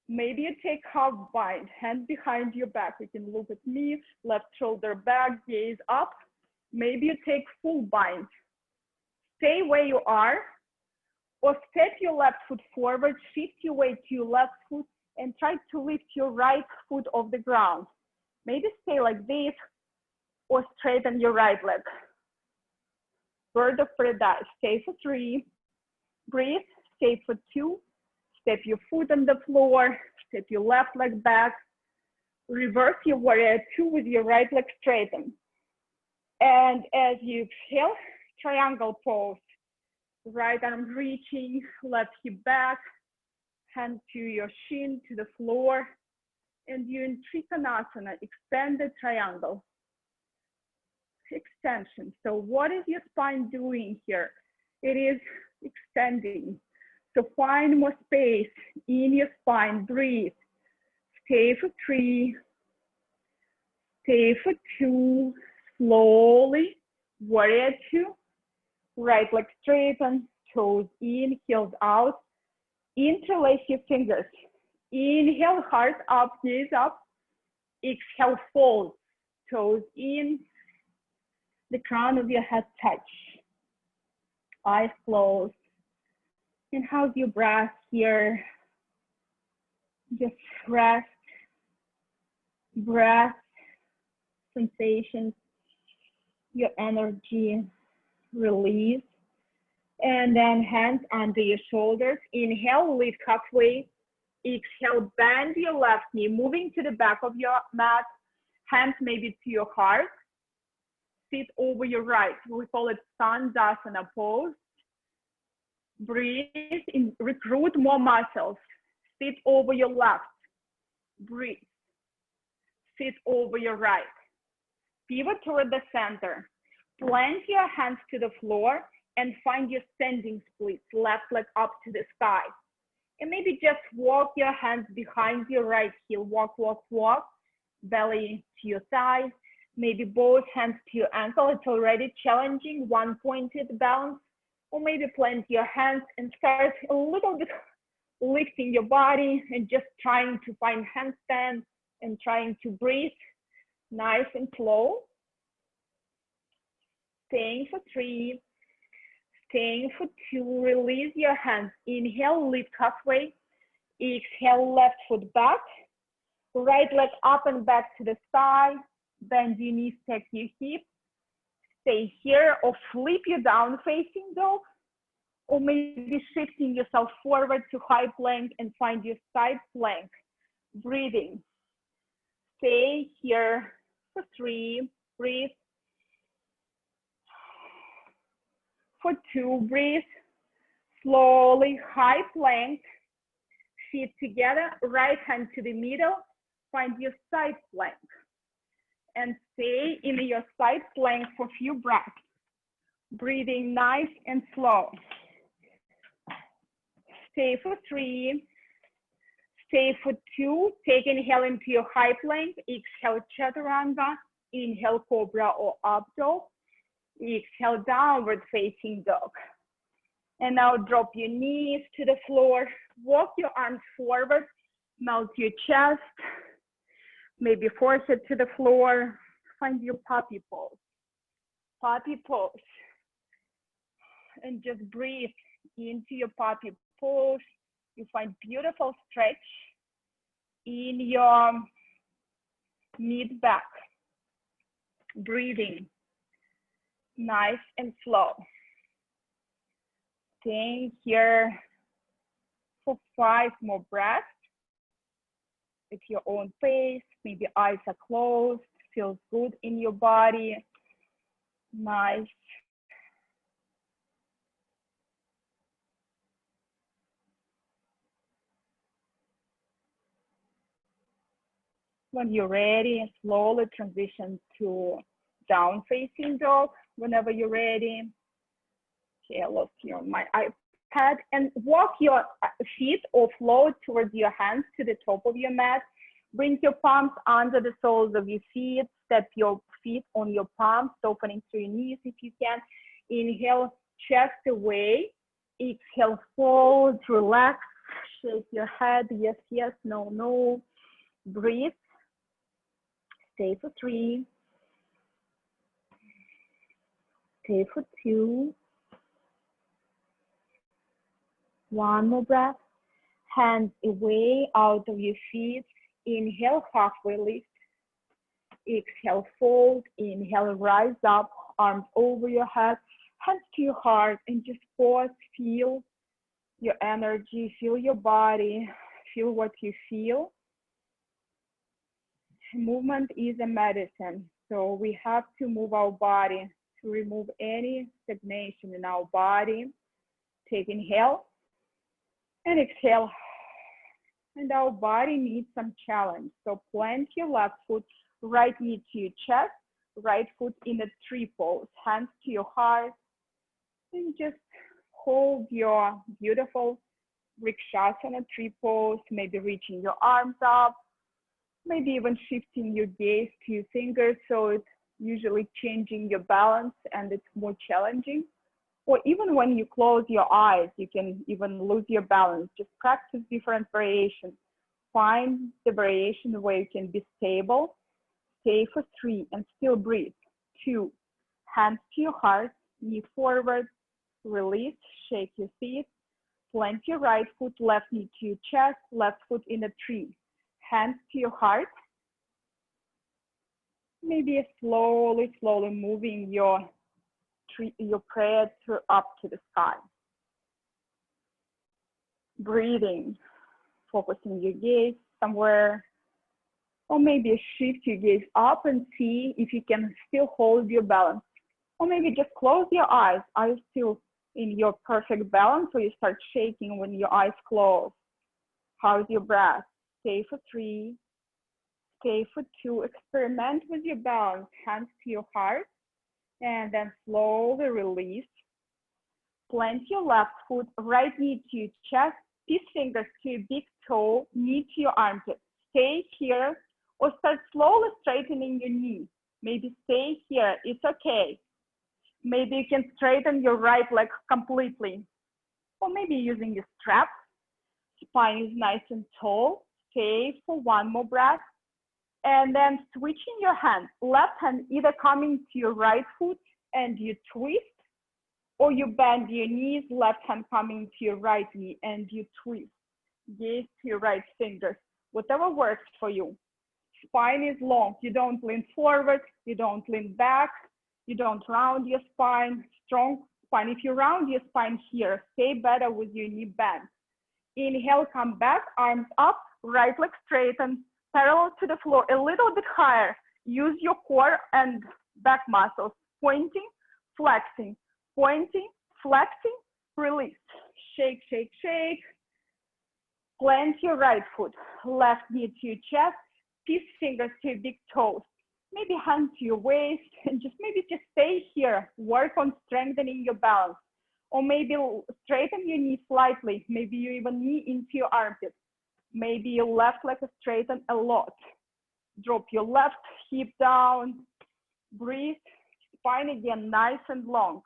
S1: Maybe you take half bind, hand behind your back. You can look at me, left shoulder back, gaze up. Maybe you take full bind. Stay where you are, or step your left foot forward, shift your weight to your left foot, and try to lift your right foot off the ground. Maybe stay like this, or straighten your right leg. Bird of paradise, stay for 3. Breathe, stay for 2. Step your foot on the floor, step your left leg back. Reverse your warrior 2 with your right leg straightened. And as you exhale, triangle pose. Right arm reaching, left hip back, hand to your shin, to the floor. And you're in Trikonasana, extended triangle. Extension. So what is your spine doing here? It is extending. So find more space in your spine. Breathe. Stay for 3. Stay for 2. Slowly. Warrior 2. Right leg straighten. Toes in, heels out. Interlace your fingers. Inhale, heart up, gaze up. Exhale, fold. Toes in. The crown of your head touch. Eyes closed. And how's your breath here? Just rest, breath, sensations, your energy, release. And then hands under your shoulders. Inhale, lift halfway. Exhale, bend your left knee, moving to the back of your mat. Hands maybe to your heart. Sit over your right. We call it Sandasana pose. Breathe in, recruit more muscles. Sit over your left. Breathe. Sit over your right. Pivot toward the center. Plant your hands to the floor and find your standing splits, left leg up to the sky. And maybe just walk your hands behind your right heel. Walk, walk, walk. Belly to your thigh. Maybe both hands to your ankle. It's already challenging. One pointed balance. Or maybe plant your hands and start a little bit lifting your body and just trying to find handstand and trying to breathe nice and slow. Staying for 3, staying for 2, release your hands. Inhale, lift halfway. Exhale, left foot back. Right leg up and back to the side. Bend your knees, stack your hip. Stay here or flip your down facing dog. Or maybe shifting yourself forward to high plank and find your side plank. Breathing. Stay here for 3, breathe. For 2, breathe. Slowly, high plank. Feet together, right hand to the middle. Find your side plank. And stay in your side plank for a few breaths. Breathing nice and slow. Stay for 3. Stay for 2. Take inhale into your high plank. Exhale, chaturanga. Inhale, cobra or up dog. Exhale, downward facing dog. And now drop your knees to the floor. Walk your arms forward. Melt your chest. Maybe force it to the floor. Find your puppy pose. Puppy pose. And just breathe into your puppy pose. You find beautiful stretch in your mid back. Breathing nice and slow. Staying here for 5 more breaths. At your own pace, maybe eyes are closed, feels good in your body. Nice. When you're ready, slowly transition to down facing dog whenever you're ready. Okay, I lost you on my iPad. And walk your feet or float towards your hands to the top of your mat. Bring your palms under the soles of your feet. Step your feet on your palms, opening through your knees if you can. Inhale, chest away. Exhale, fold, relax. Shake your head. Yes, yes, no, no. Breathe. Stay for 3. Stay for 2. 1 more breath. Hands away out of your feet. Inhale, halfway lift. Exhale, fold. Inhale, rise up. Arms over your head. Hands to your heart and just pause. Feel your energy. Feel your body. Feel what you feel. Movement is a medicine. So we have to move our body to remove any stagnation in our body. Take inhale and exhale. And our body needs some challenge. So plant your left foot, right knee to your chest, right foot in a tree pose, hands to your heart, and just hold your beautiful Vrikshasana tree pose, maybe reaching your arms up, maybe even shifting your gaze to your fingers, so it's usually changing your balance and it's more challenging. Or even when you close your eyes, you can even lose your balance. Just practice different variations. Find the variation where you can be stable. Stay for 3 and still breathe. 2, hands to your heart, knee forward, release, shake your feet. Plant your right foot, left knee to your chest, left foot in a tree. Hands to your heart. Maybe slowly, slowly moving your prayer up to the sky. Breathing, focusing your gaze somewhere, or maybe shift your gaze up and see if you can still hold your balance. Or maybe just close your eyes. Are you still in your perfect balance, or you start shaking when your eyes close? How's your breath? Stay for 3, stay for 2. Experiment with your balance, hands to your heart, and then slowly release. Plant your left foot, right knee to your chest, peace fingers to your big toe, knee to your armpit. Stay here or start slowly straightening your knee. Maybe stay here, it's okay. Maybe you can straighten your right leg completely. Or maybe using your strap. Spine is nice and tall. Stay for 1 more breath. And then switching your hand, left hand either coming to your right foot and you twist, or you bend your knees, left hand coming to your right knee and you twist. Gaze to your right fingers, whatever works for you. Spine is long. You don't lean forward, you don't lean back, you don't round your spine. Strong spine. If you round your spine here, stay better with your knee bent. Inhale, come back, arms up, right leg straighten, parallel to the floor, a little bit higher. Use your core and back muscles, pointing, flexing, pointing, flexing, release. Shake, shake, shake. Plant your right foot, left knee to your chest, peace fingers to your big toes. Maybe hand to your waist and just stay here. Work on strengthening your balance. Or maybe straighten your knee slightly. Maybe you even knee into your armpit. Maybe your left leg is straighten a lot. Drop your left hip down. Breathe. Spine again nice and long.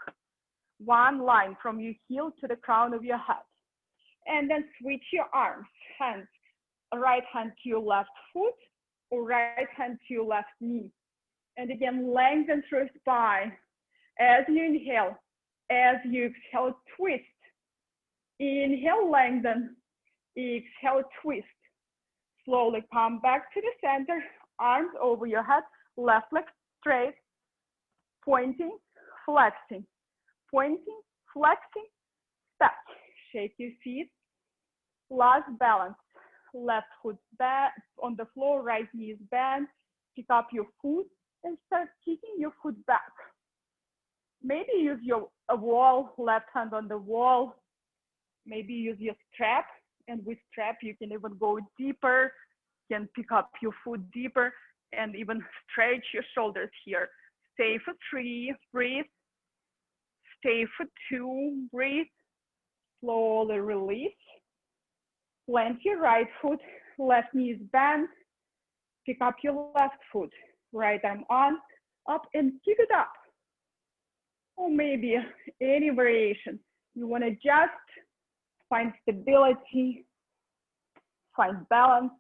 S1: One line from your heel to the crown of your head. And then switch your arms. Hands. Right hand to your left foot or right hand to your left knee. And again, lengthen through spine. As you inhale, as you exhale, twist. Inhale, lengthen. Exhale, twist. Slowly come back to the center. Arms over your head. Left leg straight. Pointing, flexing. Pointing, flexing. Step. Shake your feet. Last balance. Left foot back on the floor. Right knee is bent. Pick up your foot and start kicking your foot back. Maybe use your wall, left hand on the wall. Maybe use your strap, and with strap you can even go deeper, can pick up your foot deeper and even stretch your shoulders here. Stay for 3, breathe. Stay for 2, breathe, slowly release. Plant your right foot, left knee is bent. Pick up your left foot, right arm on, up and keep it up. Or maybe any variation. You want to just find stability, find balance,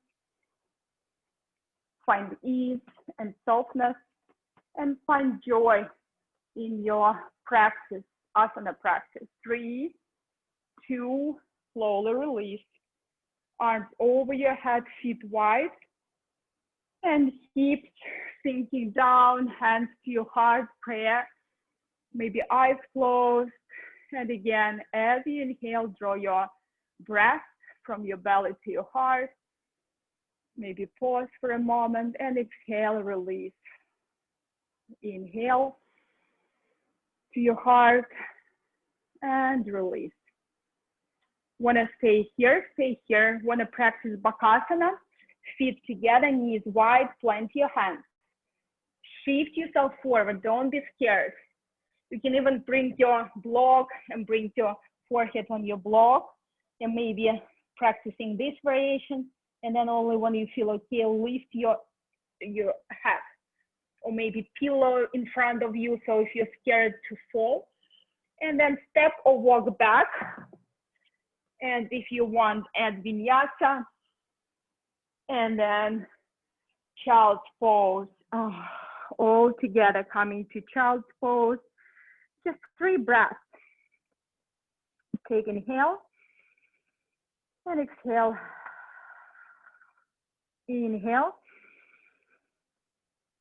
S1: find ease and softness, and find joy in your practice, asana practice. 3, 2, slowly release. Arms over your head, feet wide, and hips sinking down, hands to your heart, prayer. Maybe eyes closed. And again, as you inhale, draw your breath from your belly to your heart. Maybe pause for a moment and exhale, release. Inhale to your heart and release. Wanna stay here, stay here. Wanna practice Bakasana? Feet together, knees wide, plant your hands. Shift yourself forward, don't be scared. You can even bring your block and bring your forehead on your block and maybe practicing this variation. And then only when you feel okay, lift your head. Or maybe pillow in front of you, so if you're scared to fall. And then step or walk back. And if you want, add vinyasa. And then child's pose. All together, coming to child's pose. Just 3 breaths. Take inhale and exhale. Inhale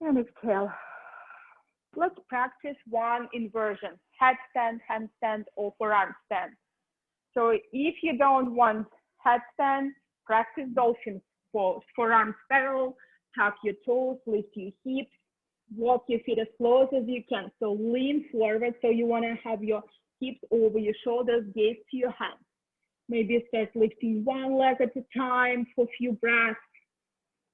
S1: and exhale. Let's practice one inversion, headstand, handstand, or forearm stand. So if you don't want headstand, practice dolphin pose. Forearms parallel, tuck your toes, lift your hips, walk your feet as close as you can. So lean forward, so you want to have your hips over your shoulders, gaze to your hands. Maybe start lifting one leg at a time for a few breaths,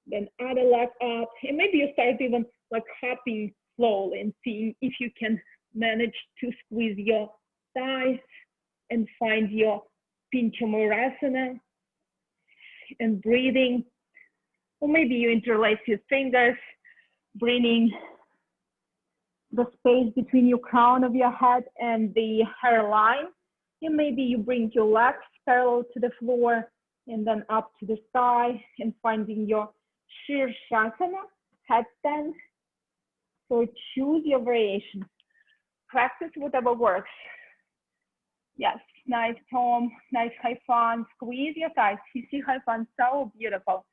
S1: then other leg up, and maybe you start even like hopping slowly and seeing if you can manage to squeeze your thighs and find your Pincha Mayurasana and breathing. Or maybe you interlace your fingers, bringing the space between your crown of your head and the hairline. And maybe you bring your legs parallel to the floor and then up to the sky and finding your Shirshasana, headstand. So choose your variation. Practice whatever works. Yes, nice Tom, nice Haifan. Squeeze your thighs. You see Haifan, so beautiful.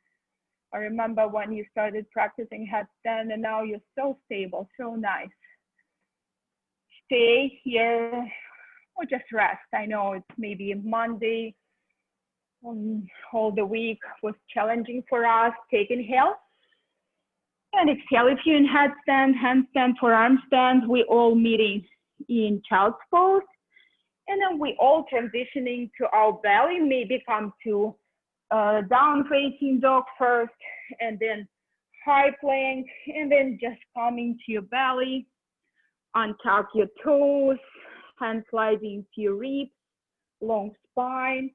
S1: I remember when you started practicing headstand and now you're so stable, so nice. Stay here or just rest. I know it's maybe Monday, all the week was challenging for us. Take inhale and exhale. If you're in headstand, handstand, forearm stand, we all meeting in child's pose. And then we all transitioning to our belly, maybe come to down facing dog first, and then high plank, and then just coming to your belly, untuck your toes, hand sliding to your ribs, long spine.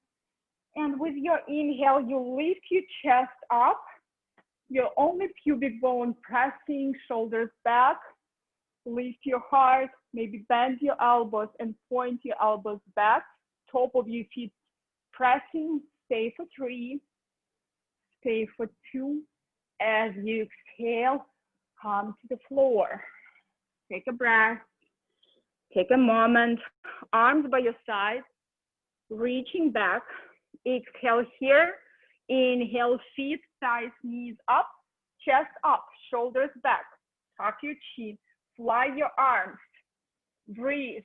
S1: And with your inhale, you lift your chest up, your only pubic bone pressing, shoulders back, lift your heart, maybe bend your elbows and point your elbows back, top of your feet pressing. Stay for 3, stay for 2. As you exhale, come to the floor. Take a breath, take a moment, arms by your side, reaching back. Exhale here, inhale, feet, thighs, knees up, chest up, shoulders back, tuck your chin, fly your arms, breathe.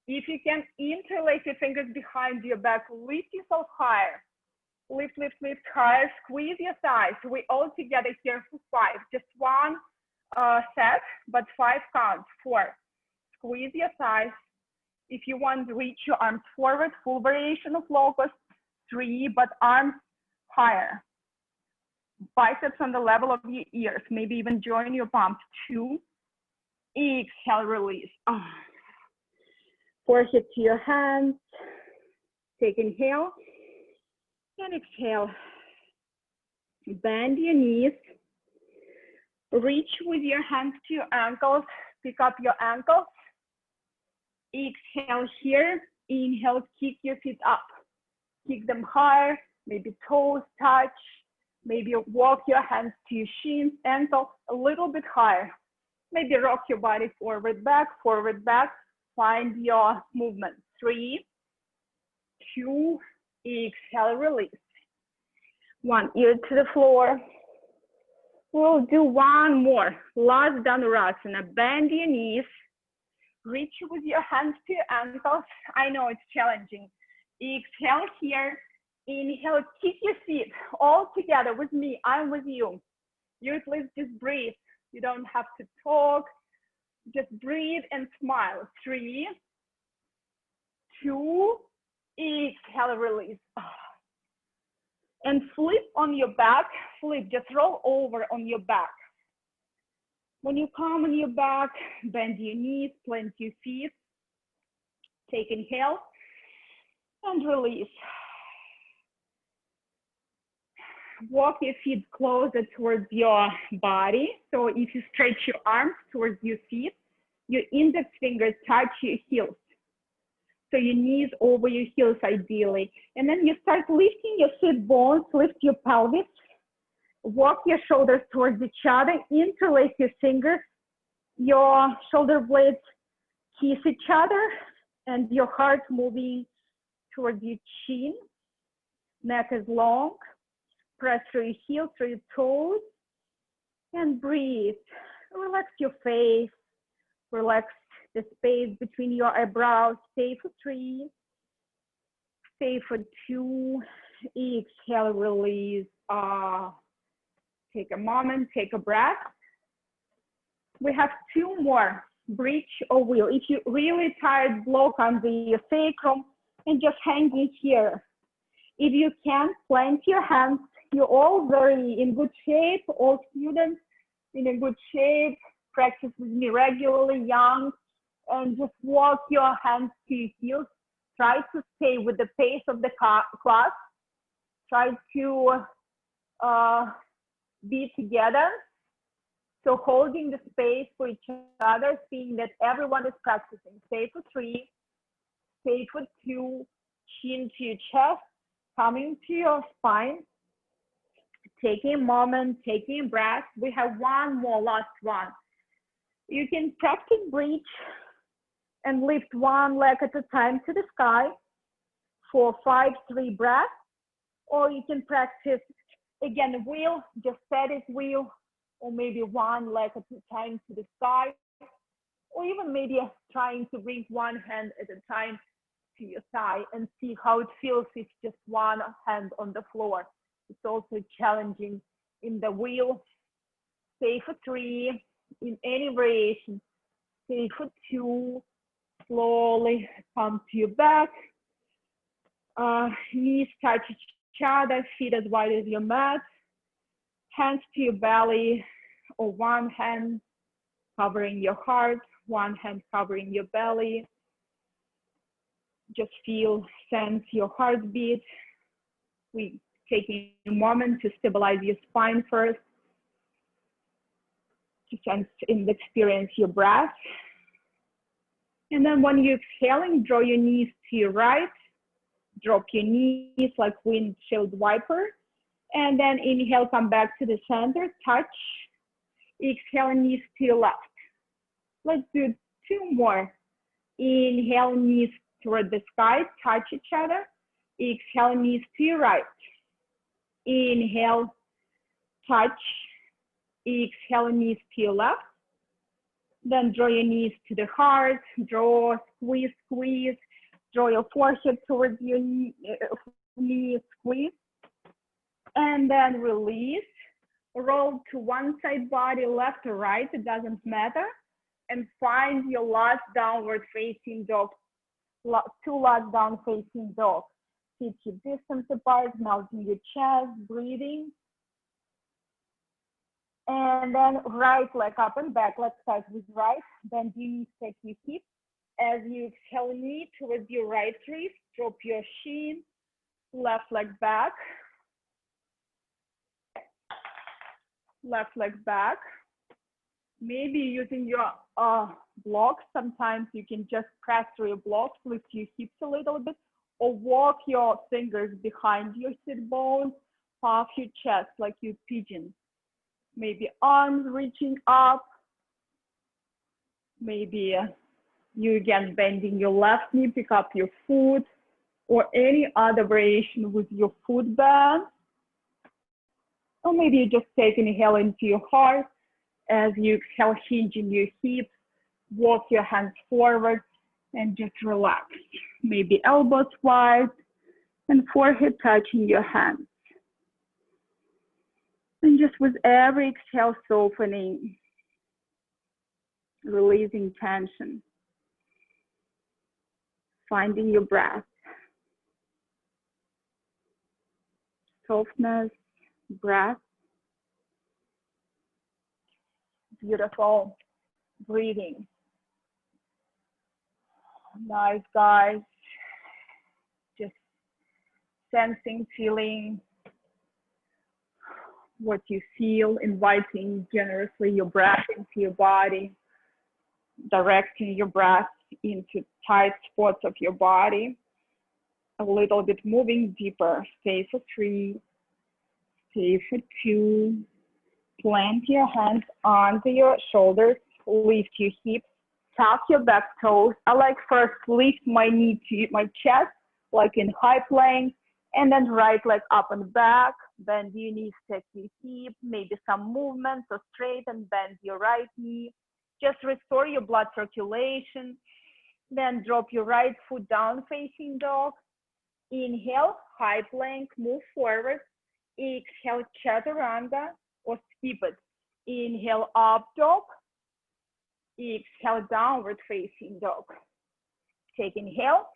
S1: If you can interlace your fingers behind your back, lift yourself higher. Lift, lift, lift higher, squeeze your thighs. We all together here for 5. Just one set, but 5 counts. 4. Squeeze your thighs. If you want, reach your arms forward, full variation of locust. 3, but arms higher. Biceps on the level of your ears. Maybe even join your palms. 2. Exhale, release. Forehead to your hands. Take inhale and exhale. Bend your knees. Reach with your hands to your ankles. Pick up your ankles. Exhale here. Inhale, kick your feet up. Kick them higher. Maybe toes touch. Maybe walk your hands to your shins, ankles a little bit higher. Maybe rock your body forward, back, forward, back. Find your movement. 3, 2, exhale, release. One ear to the floor. We'll do one more. Last Dhanurasana. Bend your knees. Reach with your hands to your ankles. I know it's challenging. Exhale here. Inhale, kick your feet all together with me. I'm with you. You at least just breathe. You don't have to talk. Just breathe and smile. 3, 2, exhale, release. And flip on your back. Flip, just roll over on your back. When you come on your back, bend your knees, plant your feet. Take inhale and release. Walk your feet closer towards your body. So if you stretch your arms towards your feet, your index fingers touch your heels. So your knees over your heels ideally. And then you start lifting your sit bones, lift your pelvis. Walk your shoulders towards each other, interlace your fingers. Your shoulder blades kiss each other and your heart moving towards your chin. Neck is long. Press through your heels, through your toes, and breathe. Relax your face. Relax the space between your eyebrows. Stay for 3. Stay for 2. Exhale, release. Take a moment, take a breath. We have 2 more, bridge or wheel. If you're really tired, block under your sacrum and just hanging here. If you can, plant your hands. You're all very in good shape, all students in a good shape. Practice with me regularly, young, and just walk your hands to your heels. Try to stay with the pace of the class. Try to be together. So holding the space for each other, seeing that everyone is practicing. Stay for 3, stay for 2, chin to your chest, coming to your spine. Taking a moment, taking a breath. We have one more, last one. You can practice bridge and lift one leg at a time to the sky for 5, 3 breaths. Or you can practice, again, a wheel, just static wheel, or maybe one leg at a time to the sky. Or even maybe trying to bring one hand at a time to your thigh and see how it feels if just one hand on the floor. It's also challenging in the wheel. Stay for 3, in any variation. Stay for 2, slowly come to your back. Knees touch each other, feet as wide as your mat. Hands to your belly, or one hand covering your heart, one hand covering your belly. Just feel, sense your heartbeat. We taking a moment to stabilize your spine first, to sense and experience your breath. And then when you're exhaling, draw your knees to your right, drop your knees like windshield wiper, and then inhale, come back to the center, touch. Exhale, knees to your left. Let's do 2 more. Inhale, knees toward the sky, touch each other. Exhale, knees to your right. Inhale, touch. Exhale, knees to your left. Then draw your knees to the heart. Draw, squeeze, squeeze. Draw your forehead towards your knee, squeeze. And then release. Roll to one side body, left or right, it doesn't matter. And find your last downward facing dog. 2 last down facing dog. Feet keep distance apart, melting your chest, breathing. And then right leg up and back. Let's start with right. Bend your knees, take your hips. As you exhale, knee towards your right wrist, drop your shin, left leg back, left leg back. Maybe using your blocks, sometimes you can just press through your blocks, lift your hips a little bit, or walk your fingers behind your sit bones, puff your chest like you pigeon. Maybe arms reaching up. Maybe you again bending your left knee, pick up your foot, or any other variation with your foot bend. Or maybe you just take an inhale into your heart. As you exhale, hinging your hips, walk your hands forward and just relax. Maybe elbows wide and forehead touching your hands. And just with every exhale, softening, releasing tension, finding your breath. Softness, breath. Beautiful breathing. Nice, guys. Just sensing, feeling what you feel, inviting generously your breath into your body, directing your breath into tight spots of your body, a little bit moving deeper. Stay for 3, stay for 2. Plant your hands onto your shoulders, lift your hips, tuck your back toes. I like first lift my knee to my chest, like in high plank, and then right leg up and back, bend your knees, take your hip, maybe some movement, so straight and bend your right knee. Just restore your blood circulation. Then drop your right foot down facing dog. Inhale, high plank, move forward. Exhale, chaturanga or skip it. Inhale, up dog. Exhale, downward facing dog. Take inhale,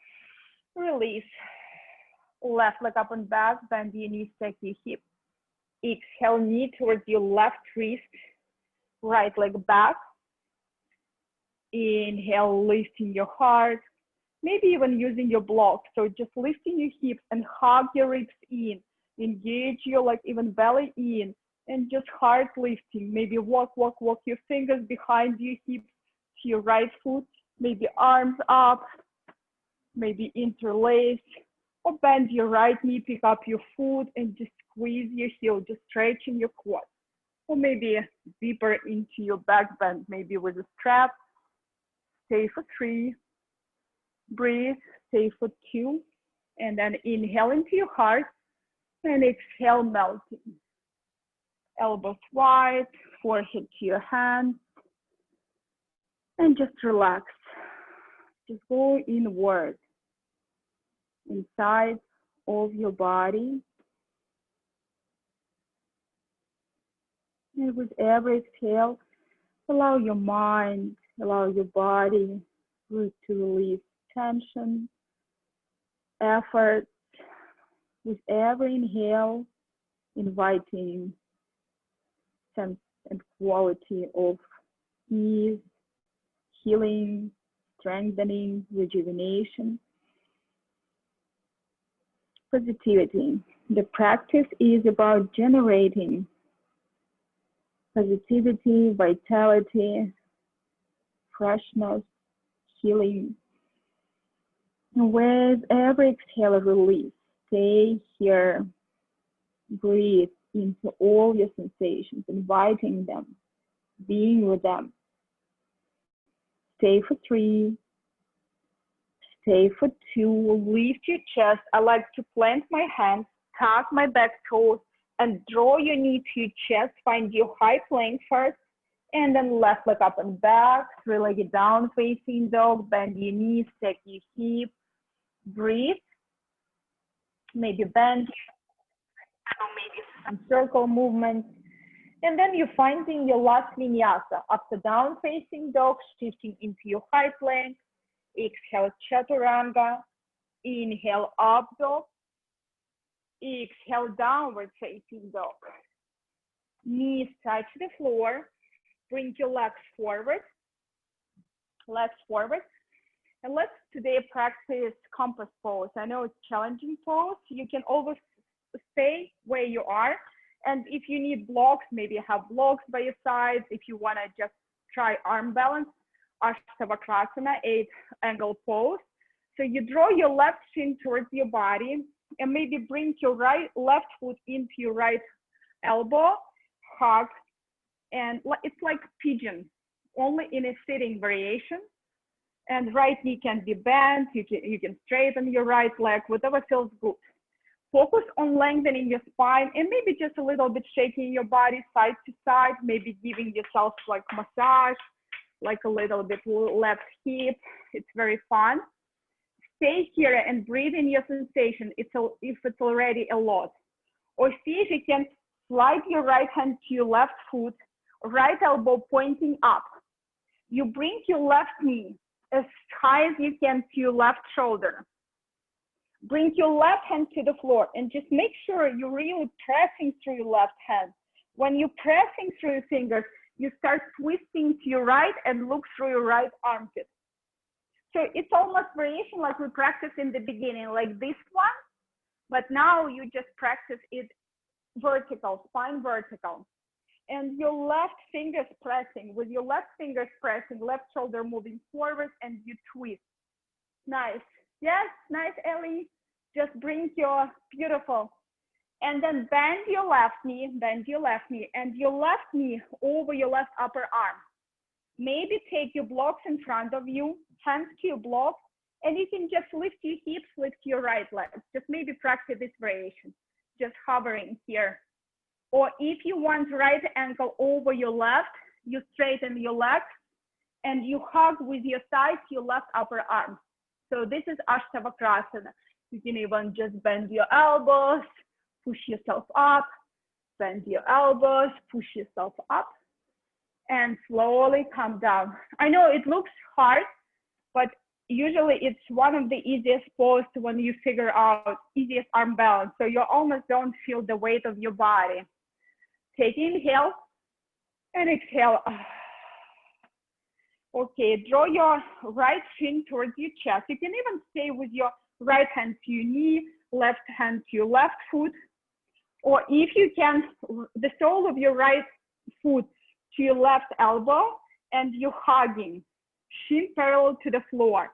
S1: release. Left leg up and back, bend your knees, take your hip. Exhale, knee towards your left wrist, right leg back. Inhale, lifting your heart, maybe even using your block. So just lifting your hips and hug your ribs in, engage your like even belly in, and just heart lifting. Maybe walk your fingers behind your hips to your right foot, maybe arms up, maybe interlace, or bend your right knee, pick up your foot and just squeeze your heel, just stretching your quad. Or maybe deeper into your back bend, maybe with a strap. Stay for 3, breathe, stay for 2, and then inhale into your heart and exhale, melting. Elbows wide, forehead to your hands, and just relax. Just go inward, inside of your body. And with every exhale, allow your mind, allow your body to release tension, effort. With every inhale, inviting sense and quality of ease, healing, strengthening, rejuvenation. Positivity. The practice is about generating positivity, vitality, freshness, healing. And with every exhale, release. Stay here. Breathe into all your sensations, inviting them, being with them. Stay for 3. Stay for 2. Lift your chest. I like to plant my hands, tuck my back toes, and draw your knee to your chest. Find your high plank first, and then left leg up and back. 3-legged down facing dog. Bend your knees, take your hip. Breathe. Maybe bend, or maybe some circle movements. And then you're finding your last vinyasa. After down facing dog, shifting into your high plank. Exhale, chaturanga. Inhale, up dog. Exhale, downward facing dog. Knees touch the floor. Bring your legs forward. And let's today practice compass pose. I know it's challenging pose. You can always stay where you are. And if you need blocks, maybe have blocks by your sides. If you want to just try arm balance, Ashtavakrasana, 8-angle pose. So you draw your left shin towards your body and maybe bring your left foot into your right elbow, hug, and it's like pigeon, only in a sitting variation. And right knee can be bent, you can straighten your right leg, whatever feels good. Focus on lengthening your spine and maybe just a little bit shaking your body side to side, maybe giving yourself like massage, like a little bit left hip. It's very fun. Stay here and breathe in your sensation if it's already a lot. Or see if you can slide your right hand to your left foot, right elbow pointing up. You bring your left knee as high as you can to your left shoulder. Bring your left hand to the floor and just make sure you're really pressing through your left hand. When you're pressing through your fingers, you start twisting to your right and look through your right armpit. So it's almost variation like we practiced in the beginning, like this one, but now you just practice it vertical, spine vertical. And your left fingers pressing, with your left fingers pressing, left shoulder moving forward, and you twist. Nice. Yes, nice, Ellie. Just bring your, beautiful. And then bend your left knee, and your left knee over your left upper arm. Maybe take your blocks in front of you, hands to your blocks, and you can just lift your hips, lift your right leg. Just maybe practice this variation, just hovering here. Or if you want right ankle over your left, you straighten your legs and you hug with your thighs your left upper arm. So this is Ashtavakrasana. You can even just bend your elbows, push yourself up, bend your elbows, push yourself up, and slowly come down. I know it looks hard, but usually it's one of the easiest poses when you figure out easiest arm balance. So you almost don't feel the weight of your body. Take inhale and exhale. Okay, draw your right shin towards your chest. You can even stay with your right hand to your knee, left hand to your left foot. Or if you can, the sole of your right foot to your left elbow and you're hugging, shin parallel to the floor.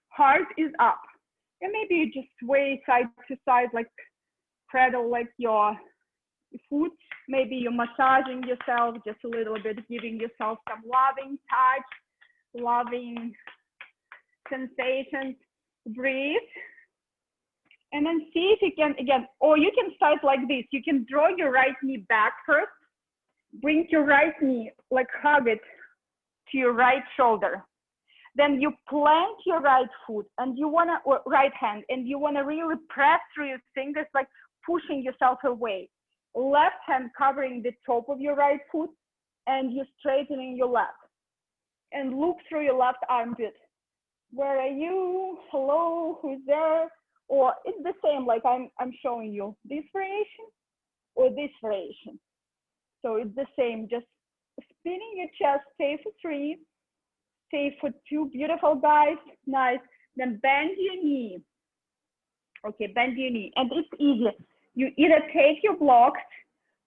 S1: Heart is up. And maybe you just sway side to side, like cradle like your foot. Maybe you're massaging yourself just a little bit, giving yourself some loving touch, loving sensations. Breathe. And then see if you can, again, or you can start like this. You can draw your right knee back first. Bring your right knee, like hug it to your right shoulder. Then you plant your right foot and you wanna, or right hand, and you wanna really press through your fingers, like pushing yourself away. Left hand covering the top of your right foot and you're straightening your left. And look through your left armpit. Where are you? Hello, who's there? Or it's the same, like I'm showing you this variation or this variation. So it's the same, just spinning your chest, stay for 3, stay for 2, beautiful guys, nice. Then bend your knee. Okay, bend your knee, and it's easy. You either take your blocks,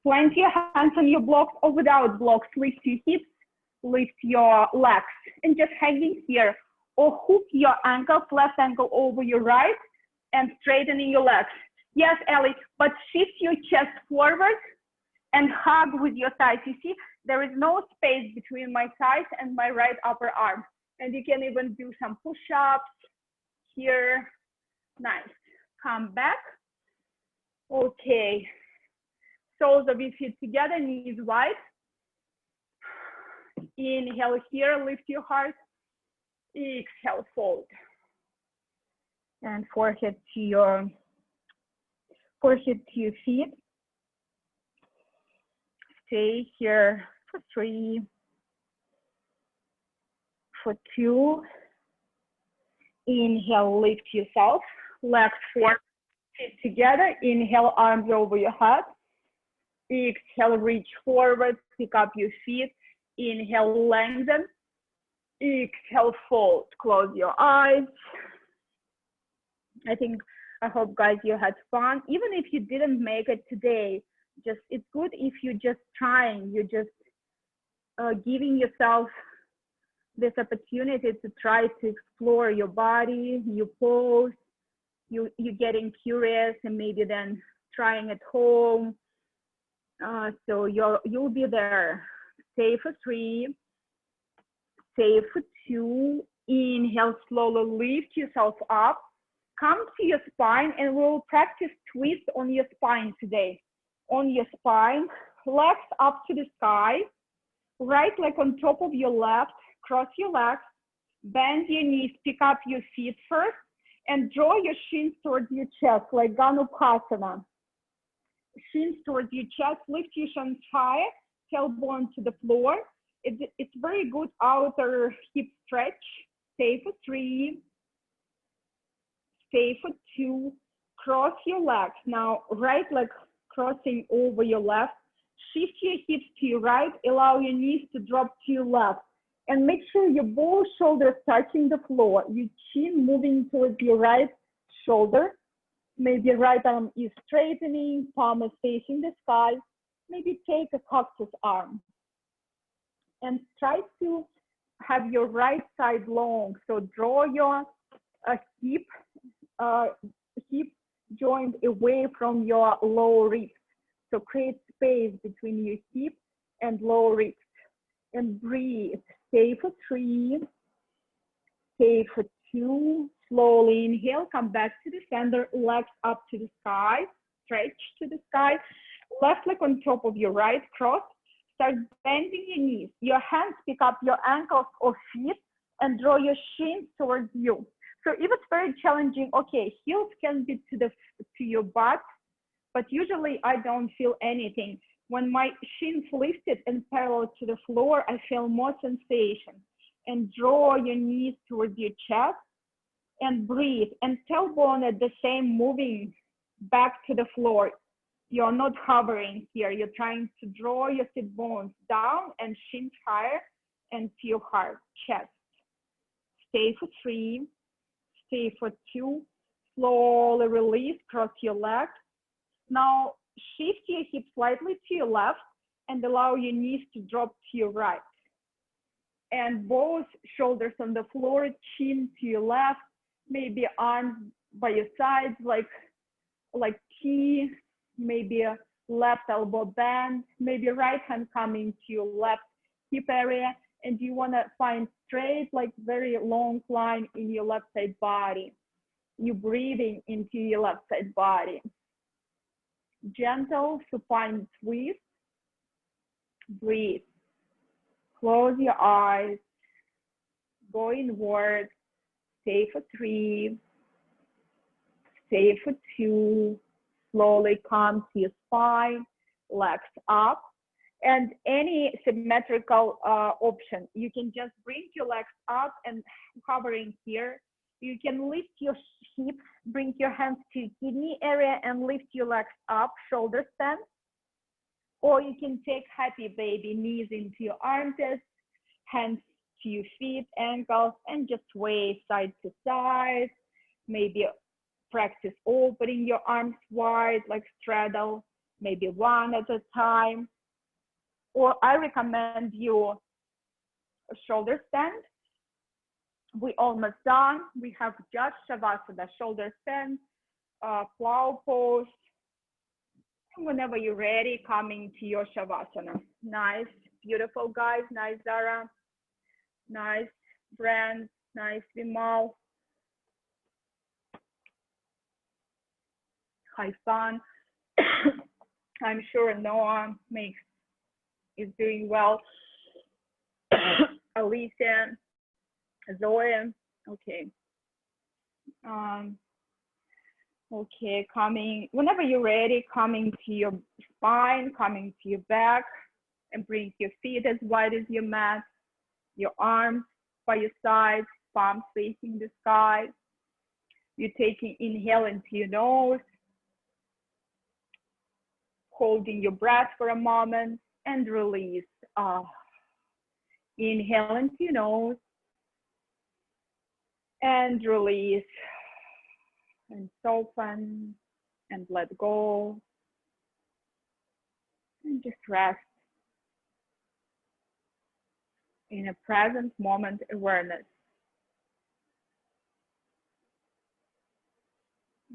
S1: plant your hands on your blocks, or without blocks, lift your hips, lift your legs, and just hanging here. Or hook your ankles, left ankle over your right, and straightening your legs. Yes, Ellie, but shift your chest forward and hug with your thighs. You see, there is no space between my thighs and my right upper arm. And you can even do some push-ups here. Nice. Come back. Okay. Soles of your feet together, knees wide. Inhale here, lift your heart. Exhale, fold. And forehead to your feet. Stay here for 3, for 2. Inhale, lift yourself. Legs forward, feet together. Inhale, arms over your head. Exhale, reach forward, pick up your feet. Inhale, lengthen. Exhale, fold. Close your eyes. I hope, guys, you had fun. Even if you didn't make it today, just it's good if you're just trying. You're just giving yourself this opportunity to try to explore your body, your pose. You're getting curious and maybe then trying at home. So you'll be there. Stay for 3. Stay for 2. Inhale, slowly lift yourself up. Come to your spine and we'll practice twist on your spine today. On your spine, legs up to the sky, right leg on top of your left, cross your legs, bend your knees, pick up your feet first, and draw your shins towards your chest like Ganupasana. Shins towards your chest, lift your shins high, tailbone to the floor. It's very good outer hip stretch. Stay for 3. Stay for 2. Cross your legs. Now, right leg crossing over your left. Shift your hips to your right. Allow your knees to drop to your left. And make sure your both shoulders touching the floor. Your chin moving towards your right shoulder. Maybe right arm is straightening, palm is facing the sky. Maybe take a cactus arm. And try to have your right side long. So draw your hip joint away from your lower ribs. So create space between your hip and lower ribs. And breathe. Stay for 3. Stay for 2. Slowly inhale. Come back to the center. Legs up to the sky. Stretch to the sky. Left leg on top of your right. Cross. Start bending your knees. Your hands pick up your ankles or feet and draw your shins towards you. So if it's very challenging, okay, heels can be to your butt, but usually I don't feel anything. When my shins lifted and parallel to the floor, I feel more sensation. And draw your knees towards your chest and breathe. And tailbone at the same, moving back to the floor. You're not hovering here. You're trying to draw your sit bones down and shins higher and feel heart, chest. Stay for 3. Stay for 2. Slowly release, cross your legs. Now shift your hips slightly to your left and allow your knees to drop to your right. And both shoulders on the floor, chin to your left, maybe arms by your sides like T, maybe a left elbow bend, maybe right hand coming to your left hip area. And you want to find straight, like very long line in your left side body. You're breathing into your left side body. Gentle supine twist. Breathe. Close your eyes. Go inward. Stay for 3. Stay for 2. Slowly come to your spine. Legs up. And any symmetrical option, you can just bring your legs up and hovering here. You can lift your hips, bring your hands to your kidney area and lift your legs up, shoulder stand. Or you can take happy baby, knees into your armpits, hands to your feet, ankles, and just sway side to side. Maybe practice opening your arms wide, like straddle, maybe one at a time. Or I recommend you a shoulder stand. We almost done. We have just Shavasana, shoulder stand, plow pose. And whenever you're ready, coming to your Shavasana. Nice, beautiful guys. Nice, Zara. Nice, Brand. Nice, Vimal. Hi, fun. I'm sure Noah is doing well. Alicia, Zoe, okay. Okay, coming, whenever you're ready, coming to your spine, coming to your back, and bring your feet as wide as your mat, your arms by your sides, palms facing the sky. You're taking inhale into your nose, holding your breath for a moment, and release. Inhale into your nose, And release and soften and let go. And just rest in a present moment awareness.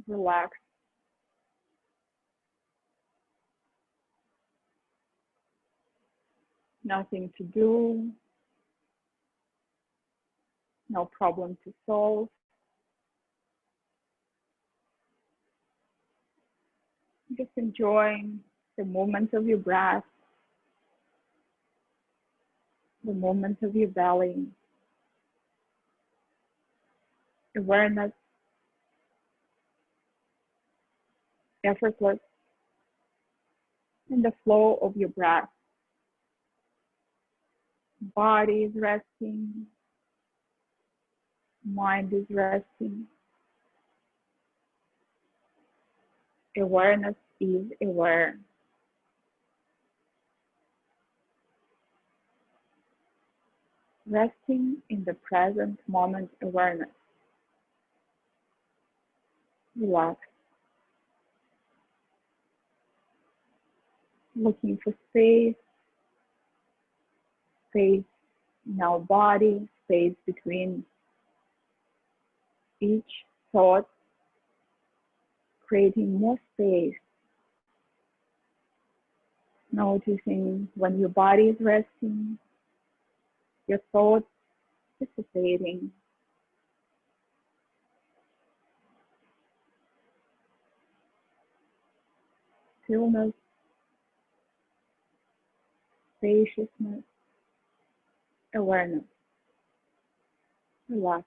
S1: Relax. Nothing to do. No problem to solve. Just enjoying the movement of your breath, the movement of your belly. Awareness, effortless, in the flow of your breath. Body is resting. Mind is resting. Awareness is aware. Resting in the present moment awareness. Relax. Looking for space in our body, space between each thought, creating more space. Noticing when your body is resting, your thoughts dissipating. Stillness, spaciousness, awareness. Relax.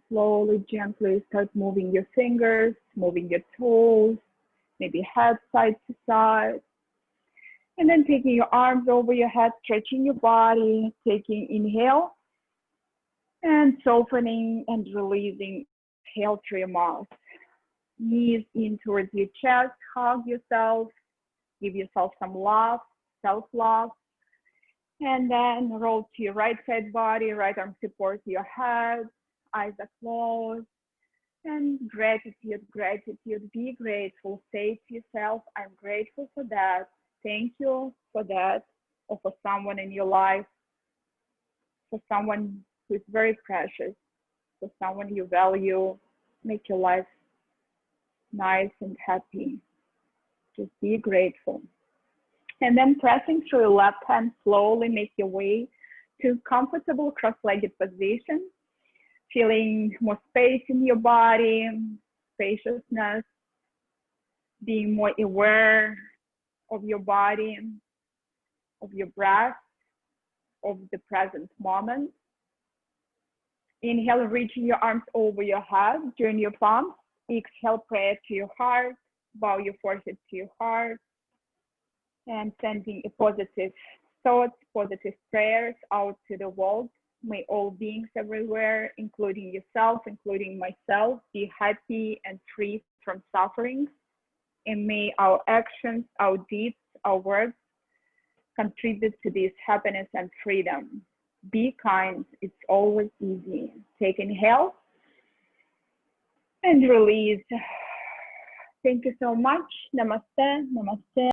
S1: Slowly, gently start moving your fingers, moving your toes, maybe head side to side. And then taking your arms over your head, stretching your body, taking inhale and softening and releasing. Exhale through your mouth. Knees in towards your chest, hug yourself, give yourself some love, self-love. And then roll to your right side body, right arm supports your head, eyes are closed. And gratitude, gratitude, be grateful. Say to yourself, I'm grateful for that. Thank you for that. Or for someone in your life, for someone who is very precious, for someone you value. Make your life nice and happy. Just be grateful. And then pressing through your left hand, slowly make your way to comfortable cross-legged position. Feeling more space in your body, spaciousness, being more aware of your body, of your breath, of the present moment. Inhale, reaching your arms over your head, join your palms. Exhale, prayer to your heart, bow your forehead to your heart, and sending a positive thoughts, positive prayers out to the world. May all beings everywhere, including yourself, including myself, be happy and free from suffering. And may our actions, our deeds, our words contribute to this happiness and freedom. Be kind, it's always easy. Take inhale and release. Thank you so much. Namaste, namaste.